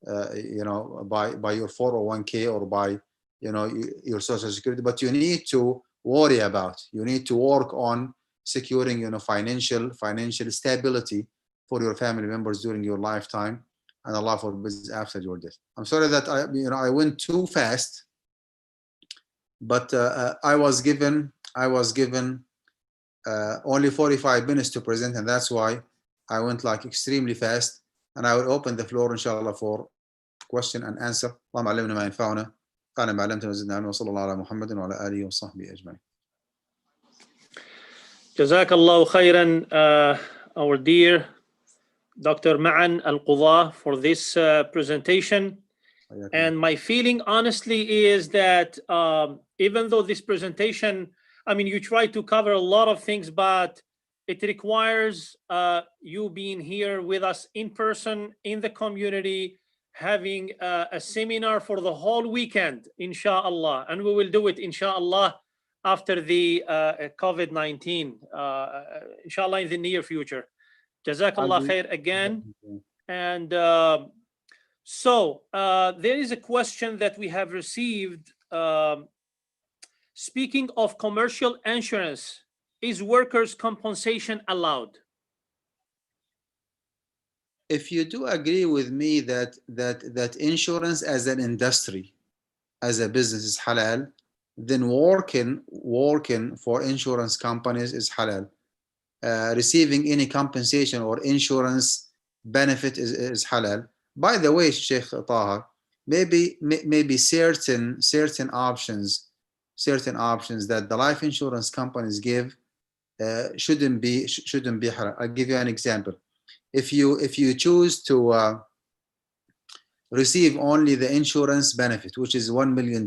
by your 401k or by your Social Security. But you need to worry about. You need to work on securing, financial stability for your family members during your lifetime, and Allah forbids after your death. I'm sorry that I went too fast, but I was given only 45 minutes to present, and that's why I went like extremely fast. And I will open the floor inshallah for question and answer. اللهم علمنا ما ينفعنا وانفعنا بما علمتنا وزدنا علما وصلى الله على محمد وعلى آله وصحبه أجمعين. Jazakallahu khairan, our dear Dr. Ma'an Al-Qudha, for this presentation. And my feeling honestly is that even though this presentation, I mean, you try to cover a lot of things, but it requires you being here with us in person in the community, having a seminar for the whole weekend, inshallah. And we will do it, inshallah, after the COVID-19, inshallah, in the near future. Jazakallah khair again. And so there is a question that we have received. Speaking of commercial insurance, is workers' compensation allowed? If you do agree with me that insurance as an industry, as a business is halal, then working for insurance companies is halal. Receiving any compensation or insurance benefit is halal. By the way, Sheikh Taha, maybe certain options that the life insurance companies give shouldn't be halal. I'll give you an example. If you choose to receive only the insurance benefit, which is $1 million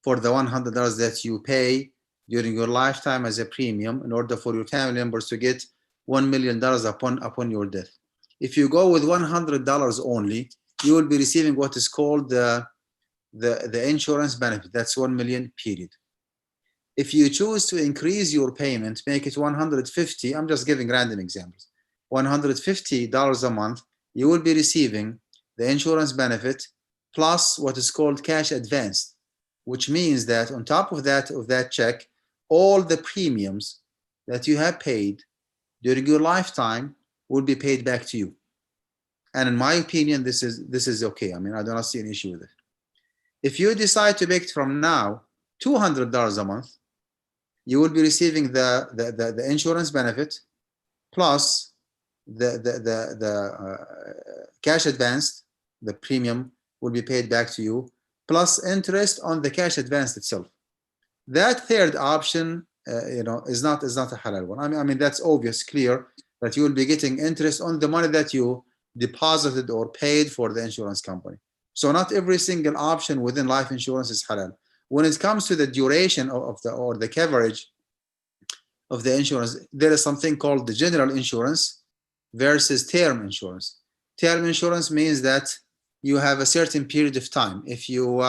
for the $100 that you pay during your lifetime as a premium, in order for your family members to get $1 million upon your death. If you go with $100 only, you will be receiving what is called the insurance benefit. That's 1 million, period. If you choose to increase your payment, make it $150, I'm just giving random examples, $150 a month, you will be receiving the insurance benefit plus what is called cash advance, which means that on top of that check, all the premiums that you have paid during your lifetime will be paid back to you. And in my opinion, this is okay. I mean, I do not see an issue with it. If you decide to make it from now $200 a month, you will be receiving the insurance benefit plus the cash advanced. The premium will be paid back to you plus interest on the cash advanced itself. That third option, is not a halal one. I mean that's obvious, clear that you will be getting interest on the money that you deposited or paid for the insurance company. So not every single option within life insurance is halal. When it comes to the duration or the coverage of the insurance, there is something called the general insurance versus term insurance. Term insurance means that you have a certain period of time. If you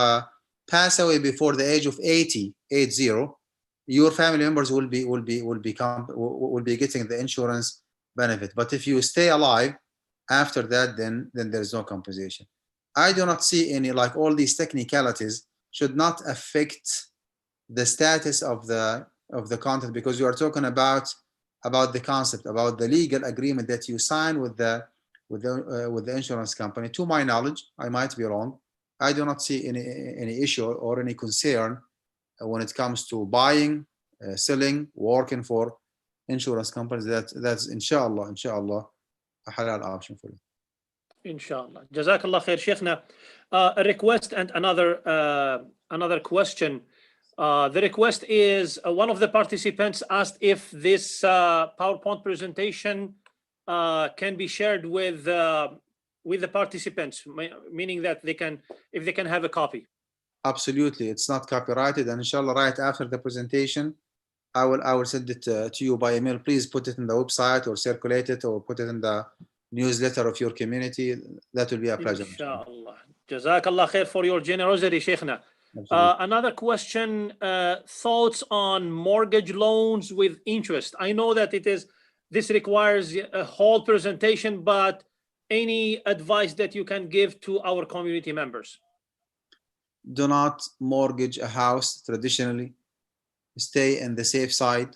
pass away before the age of 80, your family members will be getting the insurance benefit. But if you stay alive after that, then there's no compensation. I do not see any, like, all these technicalities should not affect the status of the content, because you are talking about the concept, about the legal agreement that you sign with the insurance company. To my knowledge, I might be wrong, I do not see any issue or any concern when it comes to buying, selling, working for insurance companies. That's inshallah a halal option for you. Inshallah. Jazakallah khair, Sheikhna. A request and another question. The request is one of the participants asked if this PowerPoint presentation can be shared with the participants, meaning that if they can have a copy. Absolutely, it's not copyrighted, and inshallah right after the presentation I will send it to you by email. Please put it in the website or circulate it or put it in the newsletter of your community. That will be a pleasure. Inshallah. Jazakallah khair for your generosity, Sheikhna. Another question, thoughts on mortgage loans with interest. I know that this requires a whole presentation, but any advice that you can give to our community members? Do not mortgage a house traditionally. stay in the safe side.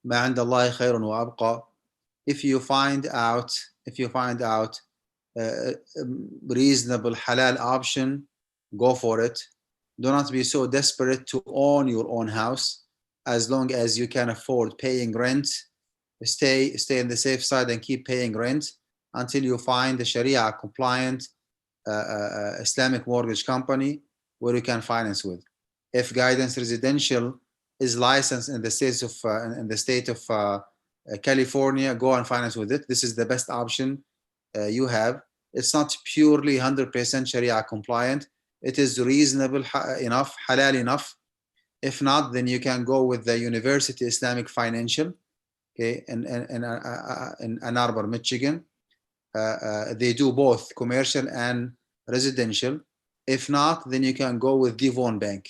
ما عند الله خير وأبقى. If you find out reasonable halal option, go for it. Do not be so desperate to own your own house. As long as you can afford paying rent, stay in the safe side and keep paying rent until you find a Sharia compliant Islamic mortgage company where you can finance with. If Guidance Residential is licensed in the state of California, go and finance with it. This is the best option you have. It's not purely 100% Sharia compliant. It is reasonable enough, halal enough. If not, then you can go with the University Islamic Financial, okay, in Ann Arbor, Michigan. They do both commercial and residential. If not, then you can go with Devon Bank.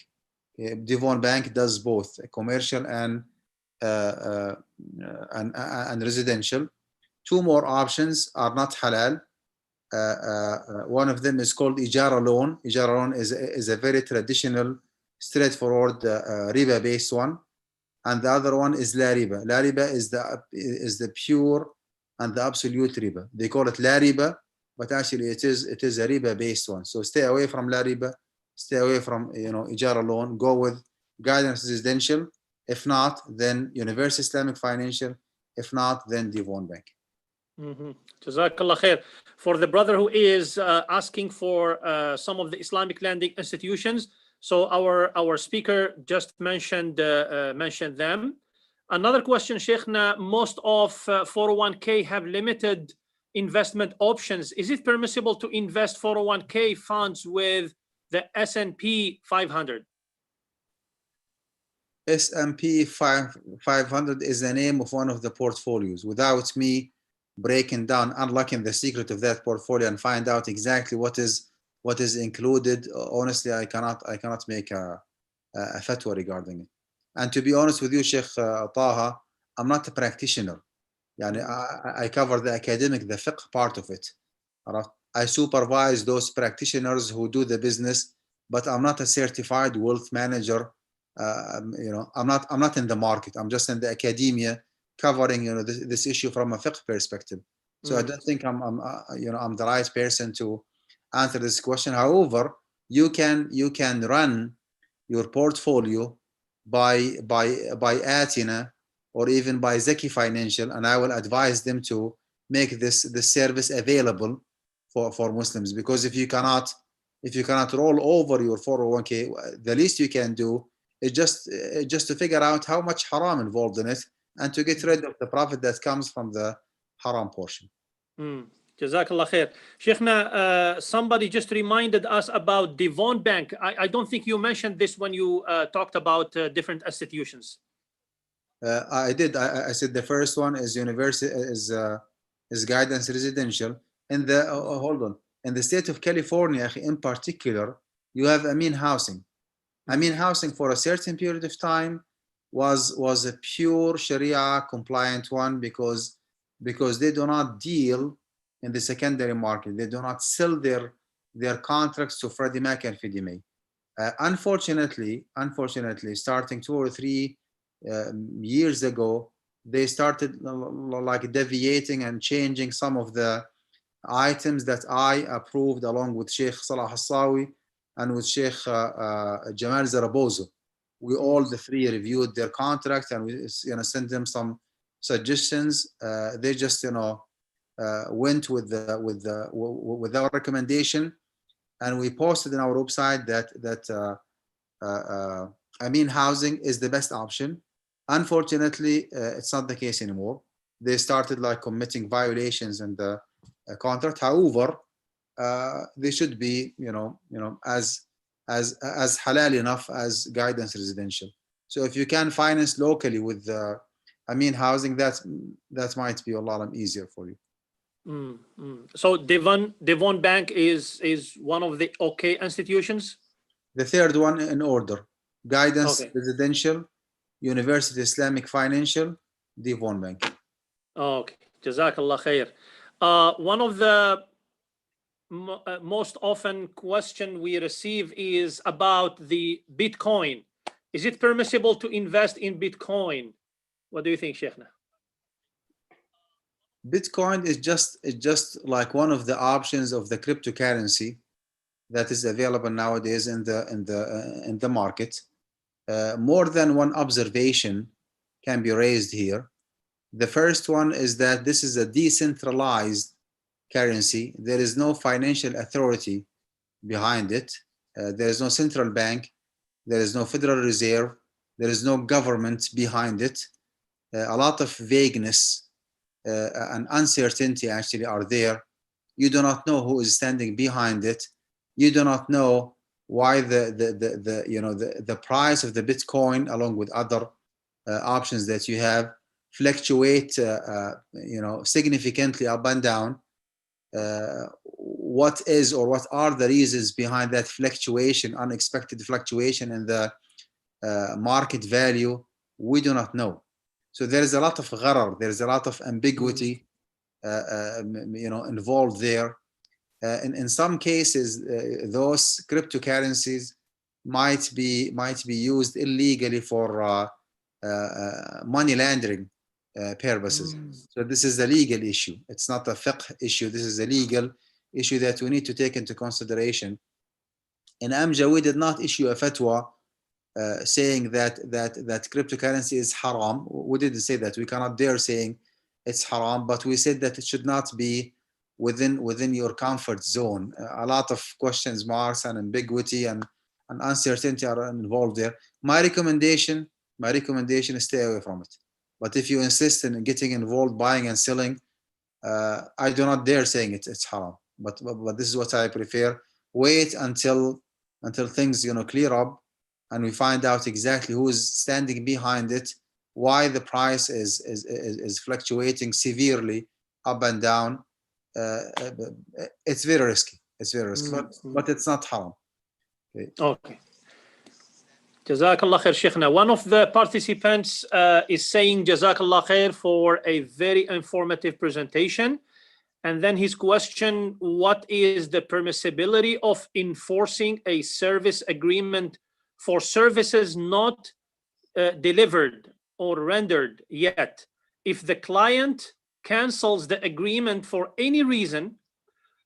Okay? Devon Bank does both commercial and residential. Two more options are not halal. One of them is called Ijara loan. Ijara loan is a very traditional, straightforward riba-based one, and the other one is La Riba. La Riba is the pure and the absolute riba. They call it La Riba, but actually it is a riba-based one. So stay away from La Riba, stay away from Ijara loan. Go with Guidance Residential. If not, then University Islamic Financial. If not, then Devon Bank. Jazakallah khair. For the brother who is asking for some of the Islamic lending institutions, so our speaker just mentioned them. Another question, Sheikhna, most of 401k have limited investment options. Is it permissible to invest 401k funds with the S&P 500? S&P 500 is the name of one of the portfolios. Without me breaking down, unlocking the secret of that portfolio and find out exactly what is included, honestly, I cannot make a fatwa regarding it. And to be honest with you, Sheikh Taha, I'm not a practitioner. I cover the academic, the fiqh part of it. I supervise those practitioners who do the business, but I'm not a certified wealth manager. I'm not in the market. I'm just in the academia, covering this issue from a fiqh perspective. So I don't think I'm the right person to answer this question. However, you can run your portfolio by Atina or even by Zeki Financial, and I will advise them to make this service available for Muslims. Because if you cannot roll over your 401k, the least you can do is just to figure out how much haram involved in it and to get rid of the profit that comes from the haram portion. Jazakallah khair. Sheikhna, somebody just reminded us about Devon Bank. I don't think you mentioned this when you talked about different institutions. I did. I said the first one is is Guidance Residential. In the hold on, in the state of California, in particular, you have Amin Housing. Amin Housing for a certain period of time was a pure Sharia compliant one because they do not deal in the secondary market. They do not sell their contracts to Freddie Mac and Fannie Mae. Unfortunately, starting 2 or 3 years ago, they started like deviating and changing some of the items that I approved along with Sheikh Salah Hassawi and with Sheikh Jamal Zarabozo. We all the three reviewed their contract and we sent them some suggestions. They just went with our recommendation, and we posted on our website that Amin Housing is the best option. Unfortunately, it's not the case anymore. They started like committing violations in the contract. However, they should be as halal enough as Guidance Residential. So if you can finance locally with Amin Housing, that might be a lot easier for you. So Devon Bank is one of the okay institutions? The third one in order: Guidance Residential, University Islamic Financial, Devon Bank. Okay, Jazakallah khair. One of the most often question we receive is about the Bitcoin. is it permissible to invest in Bitcoin? What do you think, Sheikhna? Bitcoin is just like one of the options of the cryptocurrency that is available nowadays in the market. More than one observation can be raised here. The first one is that this is a decentralized currency. There is no financial authority behind it. There is no central bank. There is no Federal Reserve. There is no government behind it. A lot of vagueness and uncertainty actually are there. You do not know who is standing behind it. You do not know why the price of the Bitcoin, along with other options that you have, fluctuate significantly up and down. What is or what are the reasons behind that fluctuation, unexpected fluctuation in the market value? We do not know. So there is a lot of gharar, there is a lot of ambiguity involved there. In some cases, those cryptocurrencies might be used illegally for money laundering purposes. So this is a legal issue. It's not a fiqh issue. This is a legal issue that we need to take into consideration. In AMJA, we did not issue a fatwa saying that cryptocurrency is haram. We didn't say that. We cannot dare saying it's haram, but we said that it should not be within your comfort zone. A lot of questions marks and ambiguity and uncertainty are involved there. My recommendation is stay away from it. But if you insist in getting involved, buying and selling, I do not dare saying it's haram. But this is what I prefer. Wait until things clear up, and we find out exactly who is standing behind it, why the price is fluctuating severely up and down. It's very risky. But it's not haram. Okay. Jazakallah khair, Sheikhna. One of the participants is saying Jazakallah khair for a very informative presentation. And then his question, what is the permissibility of enforcing a service agreement for services not delivered or rendered yet, if the client cancels the agreement for any reason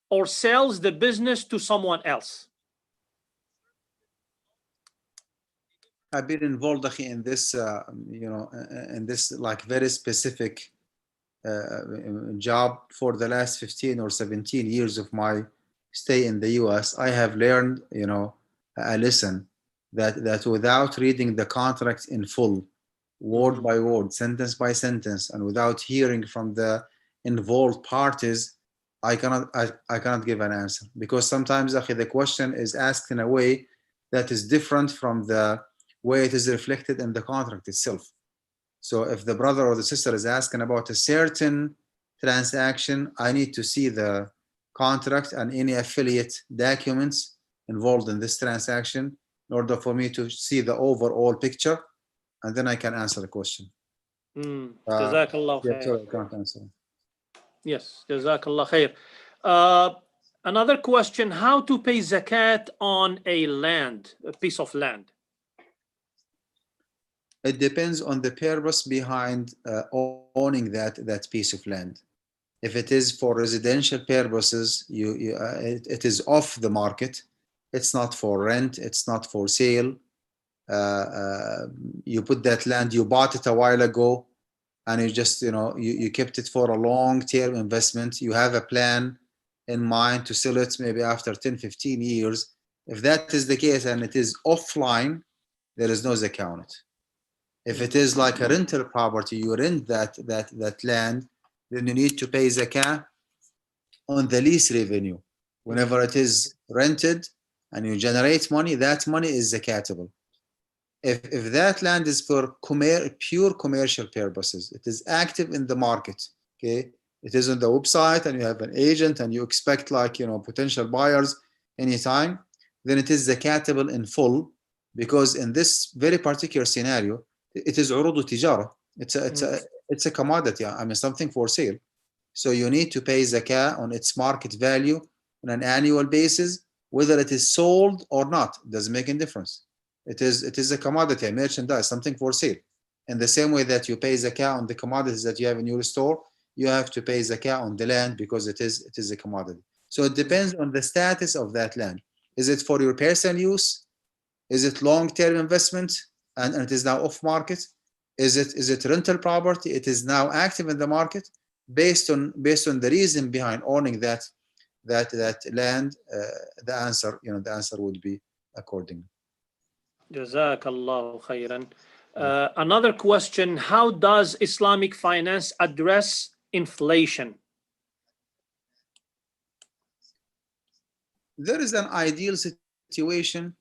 or sells the business to someone else? I've been involved in this, in this like very specific job for the last 15 or 17 years of my stay in the US. I have learned, a lesson that without reading the contract in full, word by word, sentence by sentence, and without hearing from the involved parties, I cannot give an answer, because sometimes the question is asked in a way that is different from the way it is reflected in the contract itself. So if the brother or the sister is asking about a certain transaction, I need to see the contract and any affiliate documents involved in this transaction in order for me to see the overall picture, and then I can answer the question. Jazakallah khair. Sorry, I can't answer. Yes, Jazakallah khair. Another question, how to pay zakat on a piece of land? It depends on the purpose behind owning that piece of land. If it is for residential purposes, it is off the market. It's not for rent. It's not for sale. You put that land, you bought it a while ago, and you just, you kept it for a long-term investment. You have a plan in mind to sell it maybe after 10, 15 years. If that is the case and it is offline, there is no zakah on it. If it is like a rental property, you rent that land, then you need to pay zakah on the lease revenue. Whenever it is rented and you generate money, that money is zakatable. If that land is for pure commercial purposes, it is active in the market, okay? It is on the website and you have an agent and you expect potential buyers anytime, then it is zakatable in full, because in this very particular scenario, it is urudu tijara. It's a commodity. Something for sale. So you need to pay zakah on its market value on an annual basis, whether it is sold or not. It doesn't make any difference. It is a commodity, a merchandise, something for sale. In the same way that you pay zakah on the commodities that you have in your store, you have to pay zakah on the land because it is a commodity. So it depends on the status of that land. Is it for your personal use? Is it long-term investment and it is now off market? Is it rental property? It is now active in the market. Based on the reason behind owning that land, the answer would be accordingly. Jazakallahu khairan. Another question: how does Islamic finance address inflation? There is an ideal situation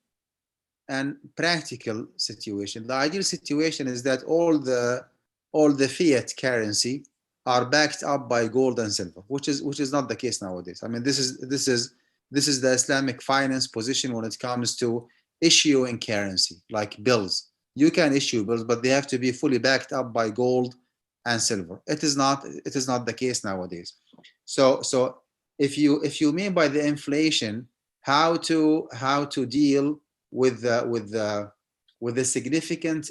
and practical situation. The ideal situation is that all the fiat currency are backed up by gold and silver, which is not the case nowadays. I mean, this is the Islamic finance position when it comes to issuing currency, like bills. You can issue bills, but they have to be fully backed up by gold and silver. It is not the case nowadays. So if you mean by the inflation, how to deal with the significant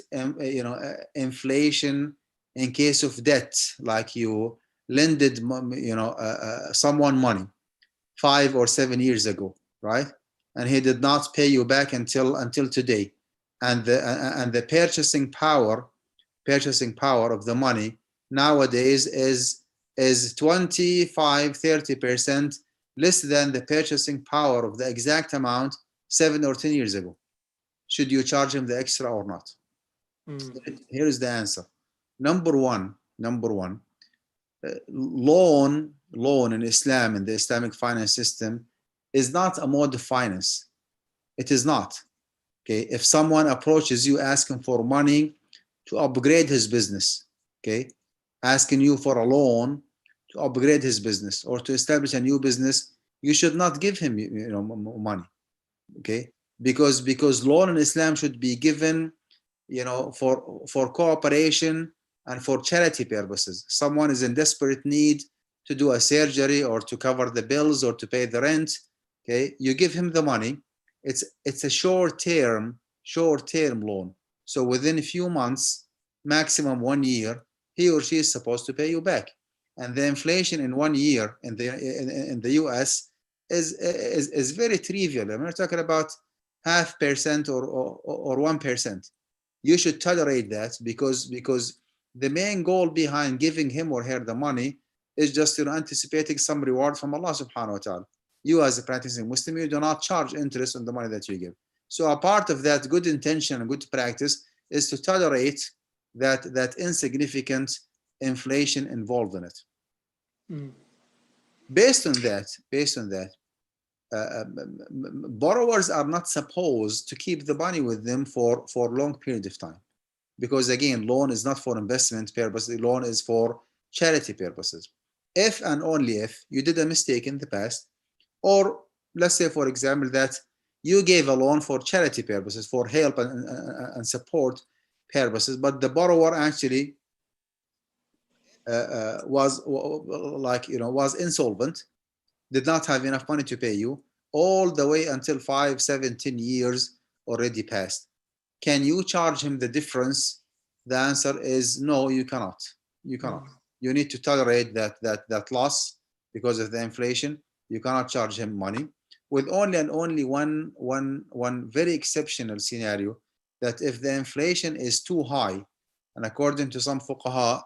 inflation in case of debt, like you lended someone money 5 or 7 years ago, right? And he did not pay you back until today, and the purchasing power of the money nowadays is 25-30% less than the purchasing power of the exact amount 7 or 10 years ago. Should you charge him the extra or not? Here is the answer. Number one, loan in Islam, in the Islamic finance system, is not a mode of finance. It is not. Okay, if someone approaches you asking for money to upgrade his business, okay, asking you for a loan to upgrade his business or to establish a new business, you should not give him money, okay, because loan in Islam should be given for cooperation and for charity purposes. Someone is in desperate need to do a surgery or to cover the bills or to pay the rent, okay, you give him the money. It's a short-term loan. So within a few months, maximum 1 year, he or she is supposed to pay you back. And the inflation in 1 year in the US is very trivial. I mean, we're talking about 0.5% or 1%. You should tolerate that because the main goal behind giving him or her the money is just anticipating some reward from Allah subhanahu wa ta'ala. You as a practicing Muslim, you do not charge interest on the money that you give. So a part of that good intention and good practice is to tolerate that insignificant inflation involved in it. Based on that, borrowers are not supposed to keep the money with them for a long period of time, because again, loan is not for investment purposes. Loan is for charity purposes. If and only if you did a mistake in the past, or let's say, for example, that you gave a loan for charity purposes, for help and support purposes, but the borrower actually was insolvent, did not have enough money to pay you, all the way until 5, 7, 10 years already passed. Can you charge him the difference? The answer is no, you cannot. You cannot. You need to tolerate that loss because of the inflation. You cannot charge him money, with only one very exceptional scenario, that if the inflation is too high, and according to some fuqaha,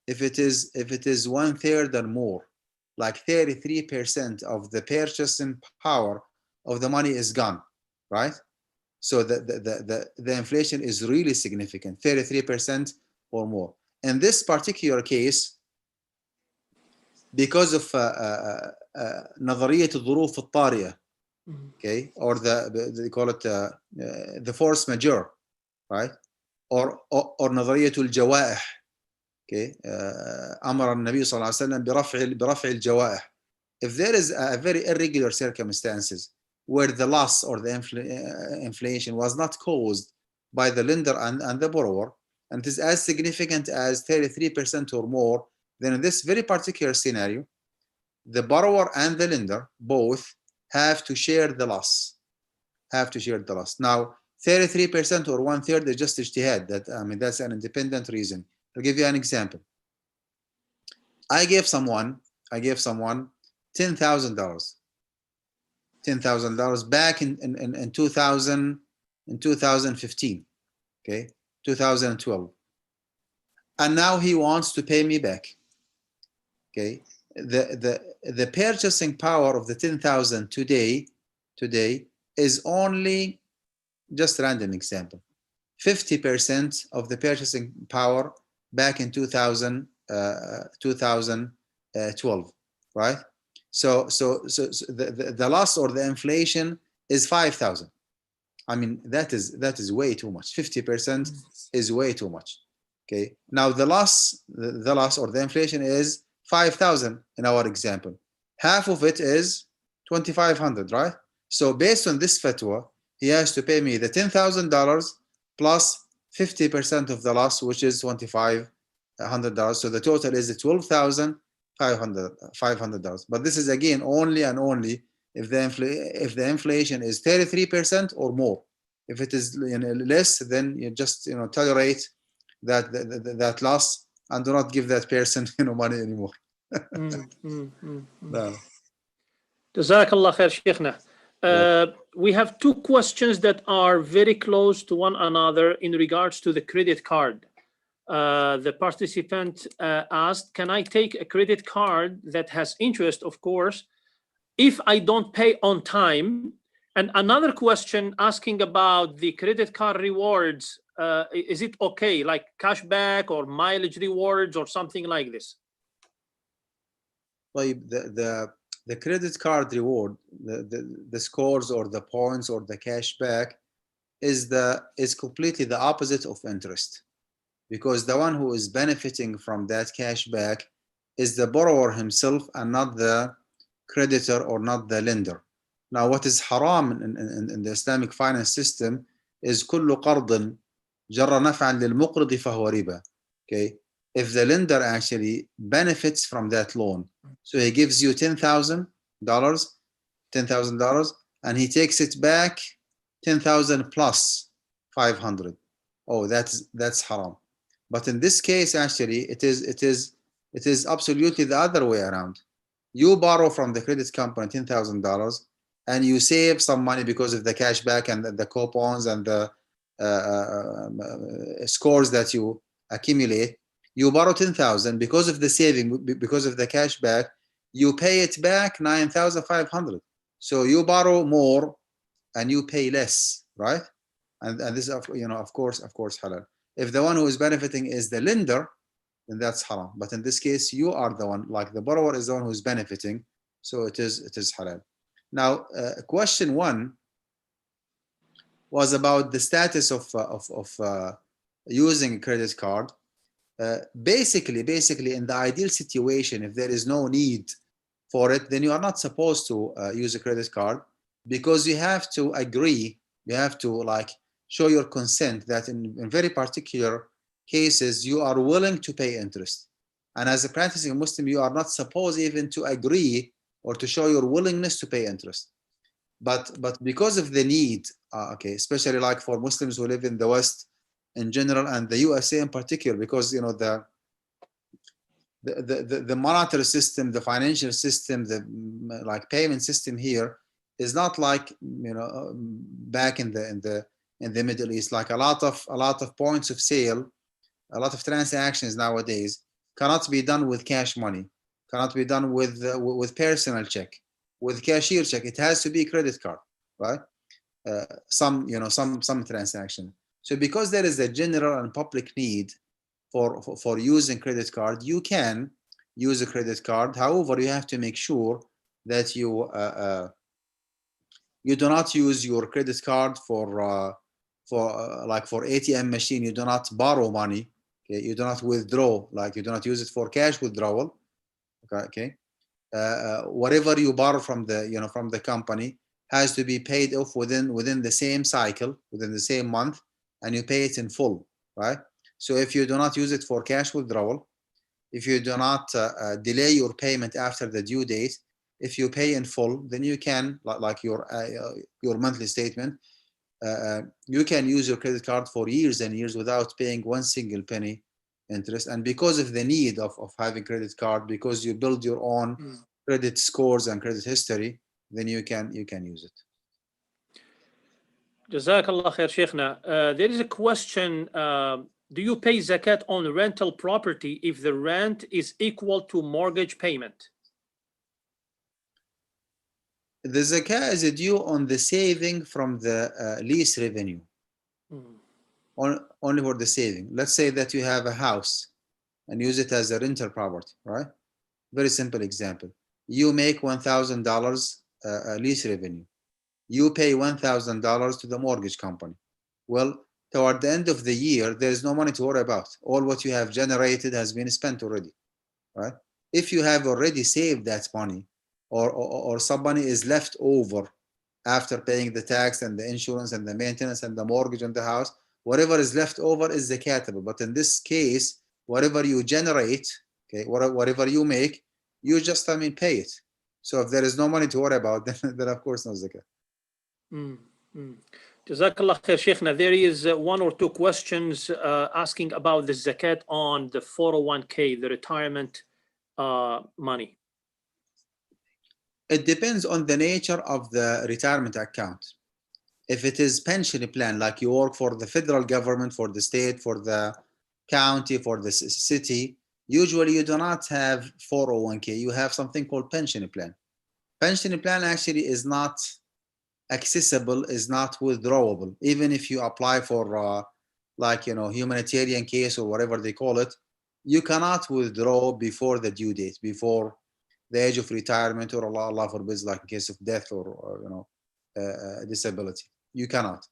if it is 1/3 or more, like 33% of the purchasing power of the money is gone, right? So the inflation is really significant, 33% or more. In this particular case, because of نظرية الظروف الطارئة, okay, or they call it the force majeure, right? Or نظرية الجوائح, okay, أمر النبي صلى الله عليه وسلم برفع الجوائح. If there is a very irregular circumstances where the loss or the inflation was not caused by the lender and the borrower, and it is as significant as 33% or more, then in this very particular scenario, the borrower and the lender both have to share the loss. Now, 33% or 1/3 is just ijtihad. That's an independent reason. I'll give you an example. I gave someone $10,000 back in 2015, okay, 2012, and now he wants to pay me back. Okay, the purchasing power of the 10,000 today is only, just random example, 50% of the purchasing power back in 2012, right? So the loss or the inflation is 5,000. I mean, that is way too much. 50% is way too much. Okay. Now the loss or the inflation is 5,000 in our example. Half of it is 2,500, right? So based on this fatwa, he has to pay me the $10,000 plus 50% of the loss, which is $2,500. So the total is $12,500. But this is again only and only if the inflation is 33% or more. If it is less, then you just tolerate that loss and do not give that person money anymore. No. Jazakallah khair, Sheikhna. We have two questions that are very close to one another in regards to the credit card. The participant asked, can I take a credit card that has interest, of course, if I don't pay on time? And another question asking about the credit card rewards. Is it okay, like cashback or mileage rewards or something like this? Well, the credit card reward, the scores or the points or the cashback is completely the opposite of interest, because the one who is benefiting from that cashback is the borrower himself and not the creditor or not the lender. Now, what is haram in the Islamic finance system is كل قرض جر نفعا للمقرض فهو ربا. Okay, if the lender actually benefits from that loan, so he gives you $10,000, and he takes it back 10,000 plus 500. Oh, that's haram. But in this case, actually, it is absolutely the other way around. You borrow from the credit company $10,000, and you save some money because of the cashback and the coupons and the scores that you accumulate. You borrow 10,000 because of the saving, because of the cashback. You pay it back 9,500. So you borrow more and you pay less, right? And this, of course, halal. If the one who is benefiting is the lender, then that's haram. But in this case, you are the one, like the borrower is the one who is benefiting, so it is halal. Now, question one was about the status of using a credit card. Basically, in the ideal situation, if there is no need for it, then you are not supposed to use a credit card, because you have to agree, you have to show your consent that in very particular cases you are willing to pay interest. And as a practicing Muslim, you are not supposed even to agree or to show your willingness to pay interest. But because of the need, okay, especially for Muslims who live in the West in general and the USA in particular, because the monetary system, the financial system, the payment system here is not back in the Middle East. A lot of points of sale, a lot of transactions nowadays cannot be done with cash money, cannot be done with personal check, with cashier check. It has to be credit card, right? Some transaction. So because there is a general and public need for using credit card, you can use a credit card. However, you have to make sure that you do not use your credit card for ATM machine. You do not borrow money. Okay? You do not withdraw. You do not use it for cash withdrawal. Okay. Whatever you borrow from the company has to be paid off within the same cycle, within the same month, and you pay it in full, right? So if you do not use it for cash withdrawal, if you do not delay your payment after the due date, if you pay in full, then you can, your monthly statement, you can use your credit card for years and years without paying one single penny interest. And because of the need of having credit card, because you build your own credit scores and credit history, then you can use it. Jazakallah khair, Sheikhna. There is a question. Do you pay zakat on rental property if the rent is equal to mortgage payment? The zakah is due on the saving from the lease revenue. Only for the saving. Let's say that you have a house and use it as a rental property, right? Very simple example. You make $1,000 lease revenue. You pay $1,000 to the mortgage company. Well, toward the end of the year, there is no money to worry about. All what you have generated has been spent already, right? If you have already saved that money, or some money is left over after paying the tax and the insurance and the maintenance and the mortgage on the house, whatever is left over is zakatable. But in this case, whatever you generate, okay, whatever you make, you just, pay it. So if there is no money to worry about, then of course no zakat. Jazakallah khair, Sheikhna. There is one or two questions asking about the zakat on the 401k, the retirement money. It depends on the nature of the retirement account. If it is pension plan, like you work for the federal government, for the state, for the county, for the city, usually you do not have 401k. You have something called pension plan. Pension plan actually is not accessible, is not withdrawable. Even if you apply for humanitarian case or whatever they call it, you cannot withdraw before the due date, before the age of retirement, or Allah forbids, like in case of death or disability. You cannot.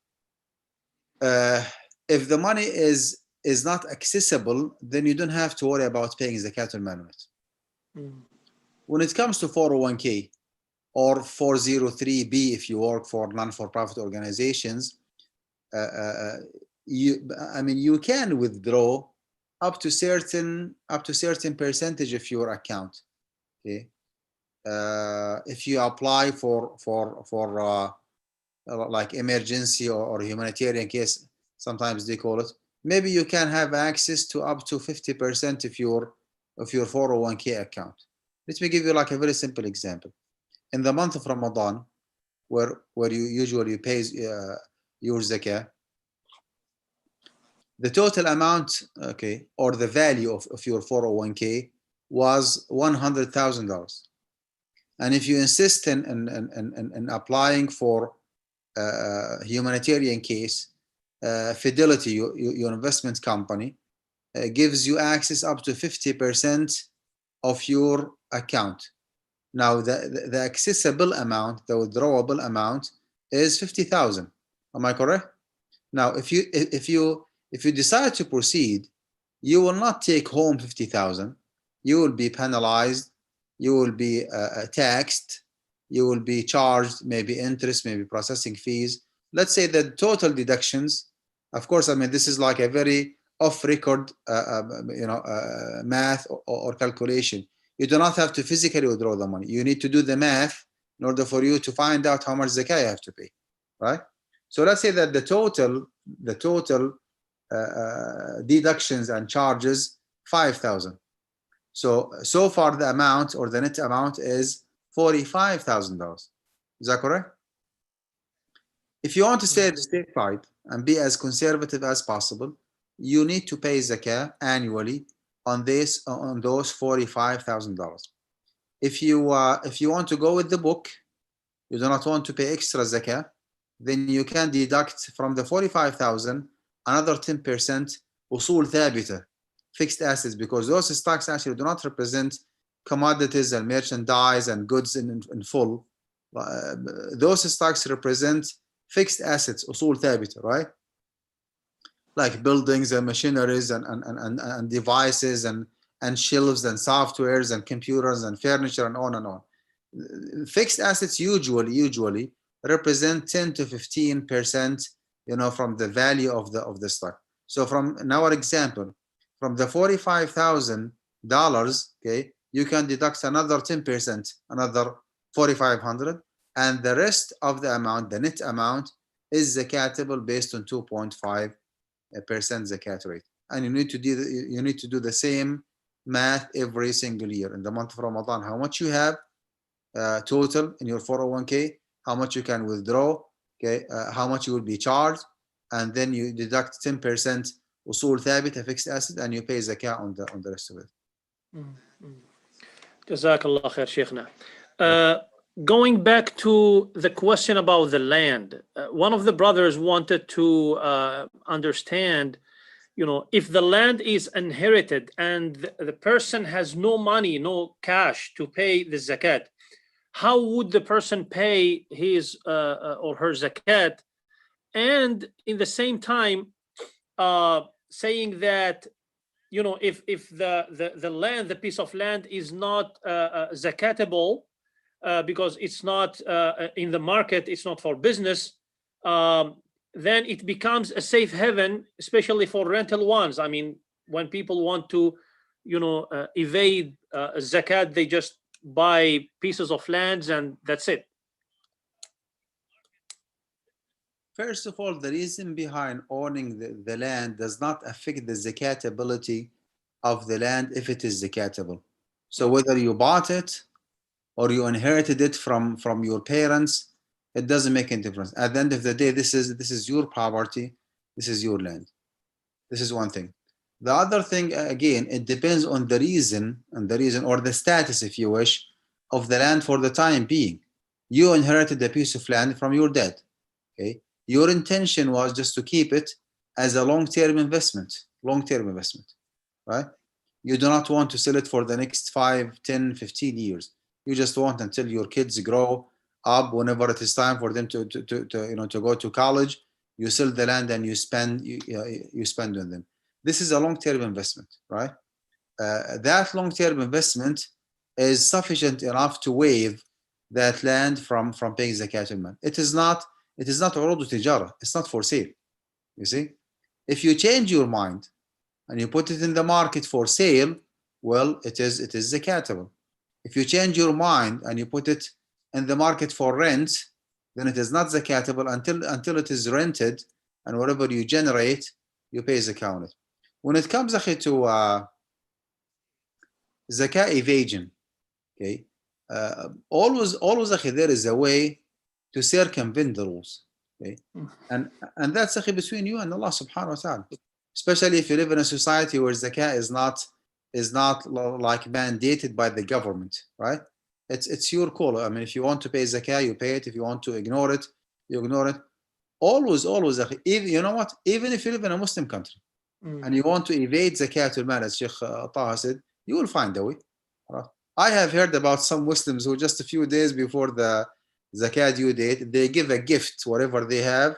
If the money is not accessible, then you don't have to worry about paying zakat al-mal. When it comes to 401k or 403b, if you work for non-for-profit organizations, you can withdraw up to certain percentage of your account. Okay, if you apply for like emergency or humanitarian case, sometimes they call it, maybe you can have access to up to 50% of your 401k account. Let me give you like a very simple example. In the month of Ramadan, where you usually pay your zakah, the total amount, okay, or the value of your 401k was $100,000. And if you insist in applying for humanitarian case, Fidelity, your investment company, gives you access up to 50% of your account. Now, the accessible amount, the withdrawable amount, is 50,000. Am I correct? Now, if you decide to proceed, you will not take home 50,000. You will be penalized. You will be taxed. You will be charged maybe interest, maybe processing fees. Let's say the total deductions. Of course, this is like a very off-record, math or calculation. You do not have to physically withdraw the money. You need to do the math in order for you to find out how much zakah you have to pay, right? So let's say that the total deductions and charges 5,000. So far the amount or the net amount is $45,000. Is that correct? If you want to stay stateside and be as conservative as possible, you need to pay zakah annually on those $45,000. If you want to go with the book, you do not want to pay extra zakah, then you can deduct from the 45,000 another 10% usul thabita, fixed assets, because those stocks actually do not represent commodities and merchandise and goods in full. Those stocks represent fixed assets, usul thabita, right? Like buildings and machineries and devices and shelves and softwares and computers and furniture and on and on. Fixed assets usually represent 10 to 15%, from the value of the stock. So from in our example, from the $45,000, okay, you can deduct another 10%, another 4,500, and the rest of the amount, the net amount, is zakatable based on 2.5% zakat rate. And you need to do the same math every single year. In the month of Ramadan, how much you have total in your 401k, how much you can withdraw, okay, how much you will be charged, and then you deduct 10% usul thabit, a fixed asset, and you pay zakat on the rest of it. Jazakallah khair, Sheikhna. Going back to the question about the land, one of the brothers wanted to understand, if the land is inherited and the person has no money, no cash to pay the zakat, how would the person pay his or her zakat? And in the same time, saying that, if the land, the piece of land is not zakatable, because it's not in the market, it's not for business, then it becomes a safe haven, especially for rental ones. I mean, when people want to, evade zakat, they just buy pieces of lands and that's it. First of all, the reason behind owning the land does not affect the zakatability of the land if it is zakatable. So whether you bought it or you inherited it from your parents, it doesn't make any difference. At the end of the day, this is your property, this is your land. This is one thing. The other thing, again, it depends on the reason or the status, if you wish, of the land for the time being. You inherited a piece of land from your dad. Okay, your intention was just to keep it as a long-term investment, right? You do not want to sell it for the next 5, 10, 15 years. You just want until your kids grow up, whenever it is time for them to go to college, you sell the land and you spend on them. This is a long-term investment, right? That long-term investment is sufficient enough to waive that land from paying zakat al-mal. It is not urud tijara. It's not for sale. You see, if you change your mind and you put it in the market for sale, well, it is zakatable. If you change your mind and you put it in the market for rent, then it is not zakatable until it is rented, and whatever you generate, you pay zakat on it. When it comes to zakat evasion, okay, always there is a way to circumvent the rules, okay, and that's between you and Allah subhanahu wa ta'ala. Especially if you live in a society where zakat is not like mandated by the government, right? It's your call. I mean, if you want to pay zakat, you pay it. If you want to ignore it, you ignore it. Always, even, you know what? Even if you live in a Muslim country and you want to evade zakat al-mal, as Sheikh Taha said, you will find a way. Right? I have heard about some Muslims who just a few days before the zakat due date, they give a gift, whatever they have,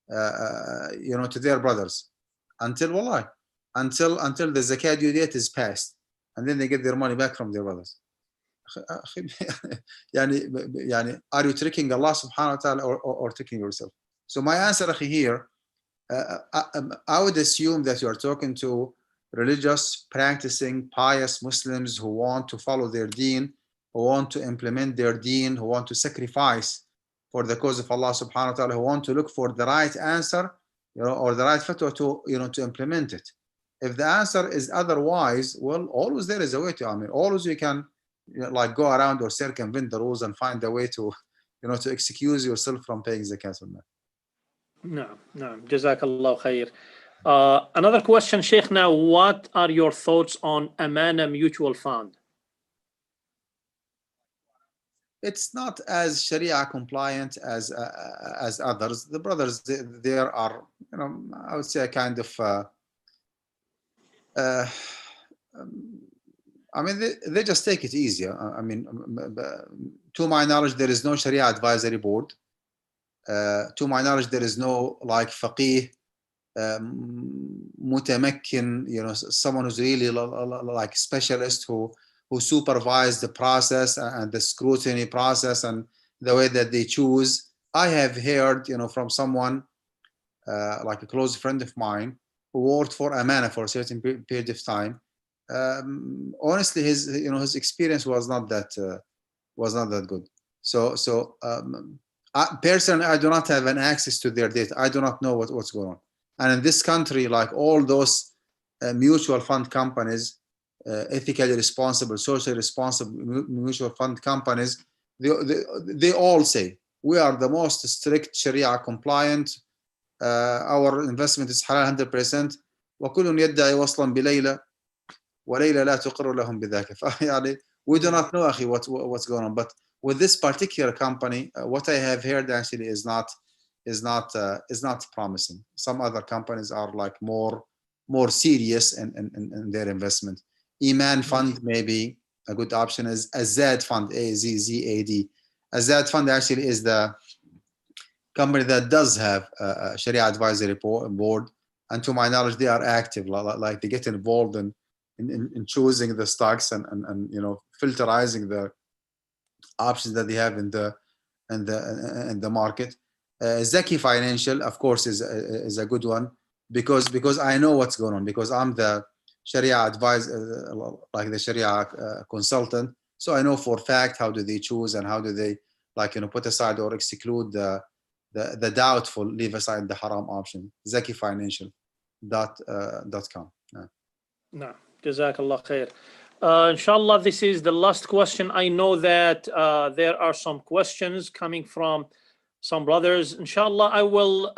to their brothers, until the zakat due date is passed, and then they get their money back from their brothers. يعني, are you tricking Allah subhanahu wa ta'ala or tricking yourself? So my answer here, I would assume that you are talking to religious, practicing, pious Muslims who want to follow their deen, who want to implement their deen, who want to sacrifice for the cause of Allah subhanahu wa ta'ala, who want to look for the right answer, or the right fatwa to implement it. If the answer is otherwise, well, always there is a way to, always you can like go around or circumvent the rules and find a way to excuse yourself from paying zakat. No, Jazakallah khair. Another question, Sheikh. Now, what are your thoughts on Amana Mutual Fund? It's not as Sharia compliant as others. The brothers, there are, I would say a kind of, they just take it easier. To my knowledge, there is no Sharia advisory board. To my knowledge, there is no like faqih, mutamakkin, someone who's really like specialist who supervise the process and the scrutiny process and the way that they choose. I have heard, from someone like a close friend of mine who worked for Amana for a certain period of time. Honestly, his experience was not that good. So Personally, I do not have an access to their data. I do not know what's going on. And in this country, like all those mutual fund companies, ethically responsible, socially responsible mutual fund companies, they all say we are the most strict Sharia compliant. Our investment is halal 100%. وكل يدعي وصلا بليلى وليلى لا تقر لهم بذاك. يعني we do not know أخي what's going on. But with this particular company, what I have heard actually is not promising. Some other companies are like more serious in their investment. Iman Fund may be a good option. As Azad Fund, AZZAD. Azad Fund actually is the company that does have a Sharia advisory board, and to my knowledge, they are active. Like they get involved in choosing the stocks and filterizing the options that they have in the market. Zaki Financial, of course, is a good one because I know what's going on, because I'm the Sharia advisor, like the Sharia consultant. So I know for a fact how do they choose and how do they put aside or exclude the doubtful, leave aside the haram option. ZakiFinancial.com. No, Jazakallah khair. Inshallah, this is the last question. I know that there are some questions coming from some brothers. Inshallah, I will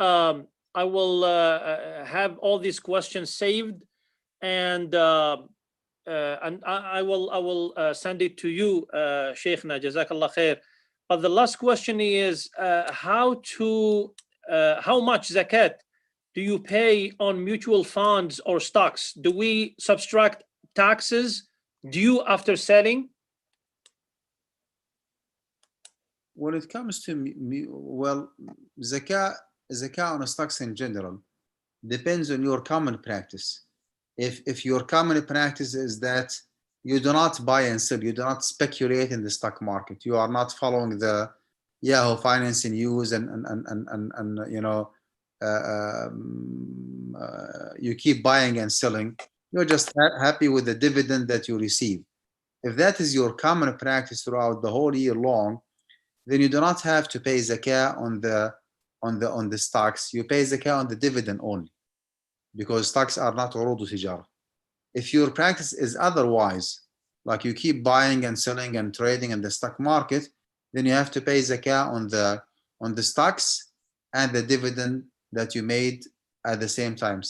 have all these questions saved, and I will send it to you, Shaykhna. Jazakallah khair. But the last question is how much zakat do you pay on mutual funds or stocks? Do we subtract taxes due after selling? When it comes to zakah on stocks in general depends on your common practice. If your common practice is that you do not buy and sell, you do not speculate in the stock market, you are not following the Yahoo Finance news and you keep buying and selling, you're just happy with the dividend that you receive. If that is your common practice throughout the whole year long, then you do not have to pay zakah on the stocks. You pay zakah on the dividend only, because stocks are not urudu tijara. If your practice is otherwise, like you keep buying and selling and trading in the stock market, then you have to pay zakah on the stocks and the dividend that you made at the same time,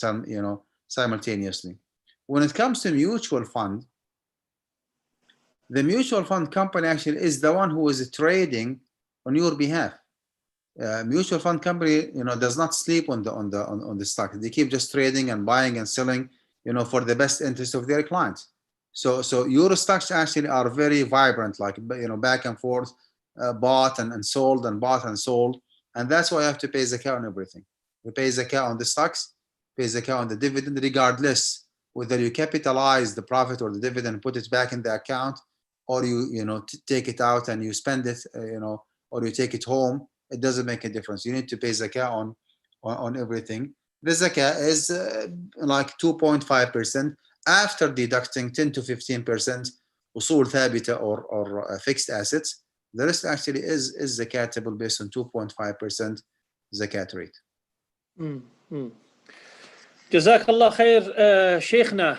simultaneously. When it comes to mutual fund, the mutual fund company actually is the one who is trading on your behalf. Mutual fund company, does not sleep on the stock. They keep just trading and buying and selling, for the best interest of their clients. So your stocks actually are very vibrant, like back and forth, bought and sold and bought and sold, and that's why you have to pay zakah on everything. You pay zakah on the stocks, pay zakah on the dividend, regardless whether you capitalize the profit or the dividend, put it back in the account, or you take it out and you spend it, or you take it home. It doesn't make a difference. You need to pay zakah on everything. The zakah is like 2.5% after deducting 10 to 15% usul thabita or fixed assets. The rest actually is zakatable based on 2.5% zakat rate. Jazakallah khair, Shaykhna.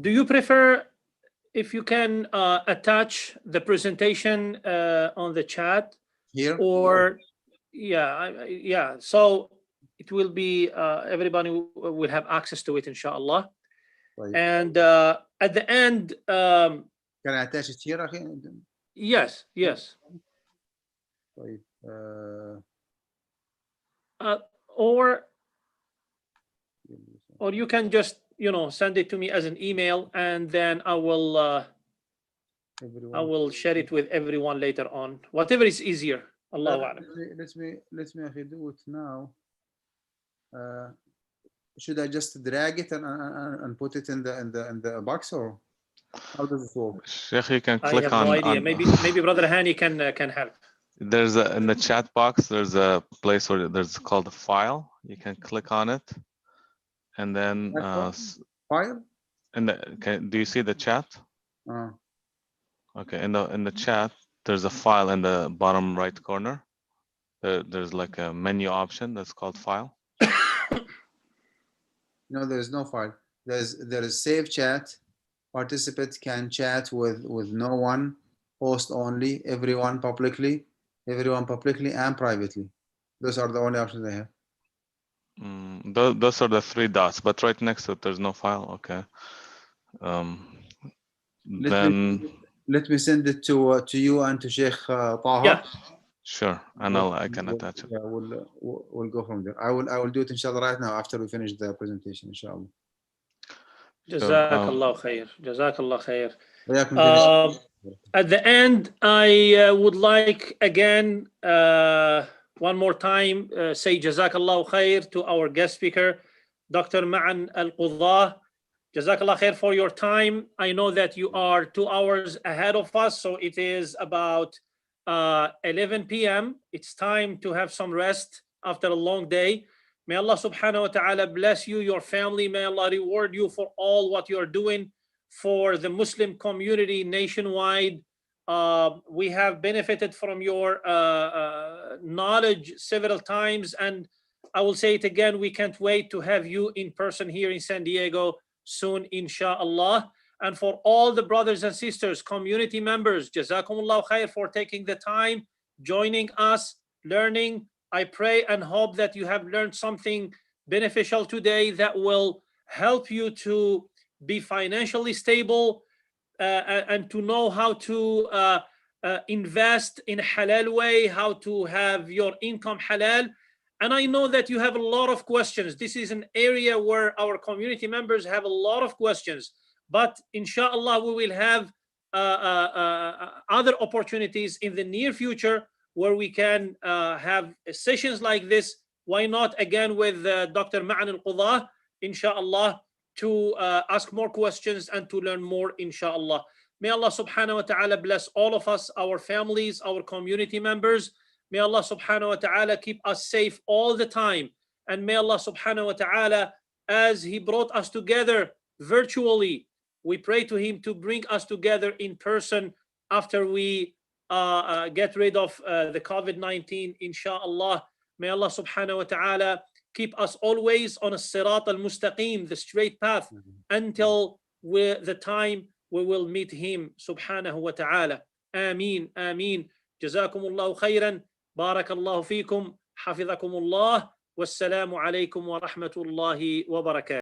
Do you prefer if you can attach the presentation on the chat here, or yeah, so it will be everybody will have access to it, inshallah. Right. And at the end, can I attach it here? yes. Right. Or you can just send it to me as an email, and then I will share it with everyone later on, whatever is easier. Allahu A'lam. Let me do it now. Should I just drag it and put it in the box, or how does it work? Sheikh, you can I click have on. no idea. Maybe Brother Hani can help. There's in the chat box. There's a place where there's called a file. You can click on it, and then file. Do you see the chat? Okay, in the chat, there's a file in the bottom right corner. there's like a menu option that's called file. No, there's no file. There is save chat. Participants can chat with no one, host only, everyone publicly and privately. Those are the only options I have. Those are the three dots, but right next to it, there's no file. Okay. Let me send it to you and to Sheikh Taha. Yeah. Sure, and I can attach it. Yeah, we'll go from there. I will do it inshallah right now after we finish the presentation, inshallah. Jazakallah khair. Jazakallah khair. وياكم At the end, I would like again, one more time, say Jazakallah khair to our guest speaker, Dr. Ma'an Al-Qudah. Jazakallah khair for your time. I know that you are 2 hours ahead of us, so it is about 11 p.m. It's time to have some rest after a long day. May Allah subhanahu wa ta'ala bless you, your family. May Allah reward you for all what you're doing for the Muslim community nationwide. We have benefited from your knowledge several times, and I will say it again, we can't wait to have you in person here in San Diego soon, inshallah. And for all the brothers and sisters, community members, Jazakumullah khair for taking the time, joining us, learning. I pray and hope that you have learned something beneficial today that will help you to be financially stable and to know how to invest in a halal way, how to have your income halal. And I know that you have a lot of questions. This is an area where our community members have a lot of questions, but inshallah we will have other opportunities in the near future where we can have sessions like this. Why not again with Dr. Ma'an Al-Qudah, inshallah, to ask more questions and to learn more, inshallah. May Allah subhanahu wa ta'ala bless all of us, our families, our community members. May Allah subhanahu wa ta'ala keep us safe all the time. And may Allah subhanahu wa ta'ala, as He brought us together virtually, we pray to Him to bring us together in person after we get rid of the COVID-19, inshallah. May Allah subhanahu wa ta'ala keep us always on a sirat al-mustaqim, the straight path, until the time we will meet Him subhanahu wa ta'ala. Ameen, ameen. Jazakumullahu khairan. Barakallahu feekum. Hafizakumullah. Wassalamu alaikum wa rahmatullahi wa barakatuh.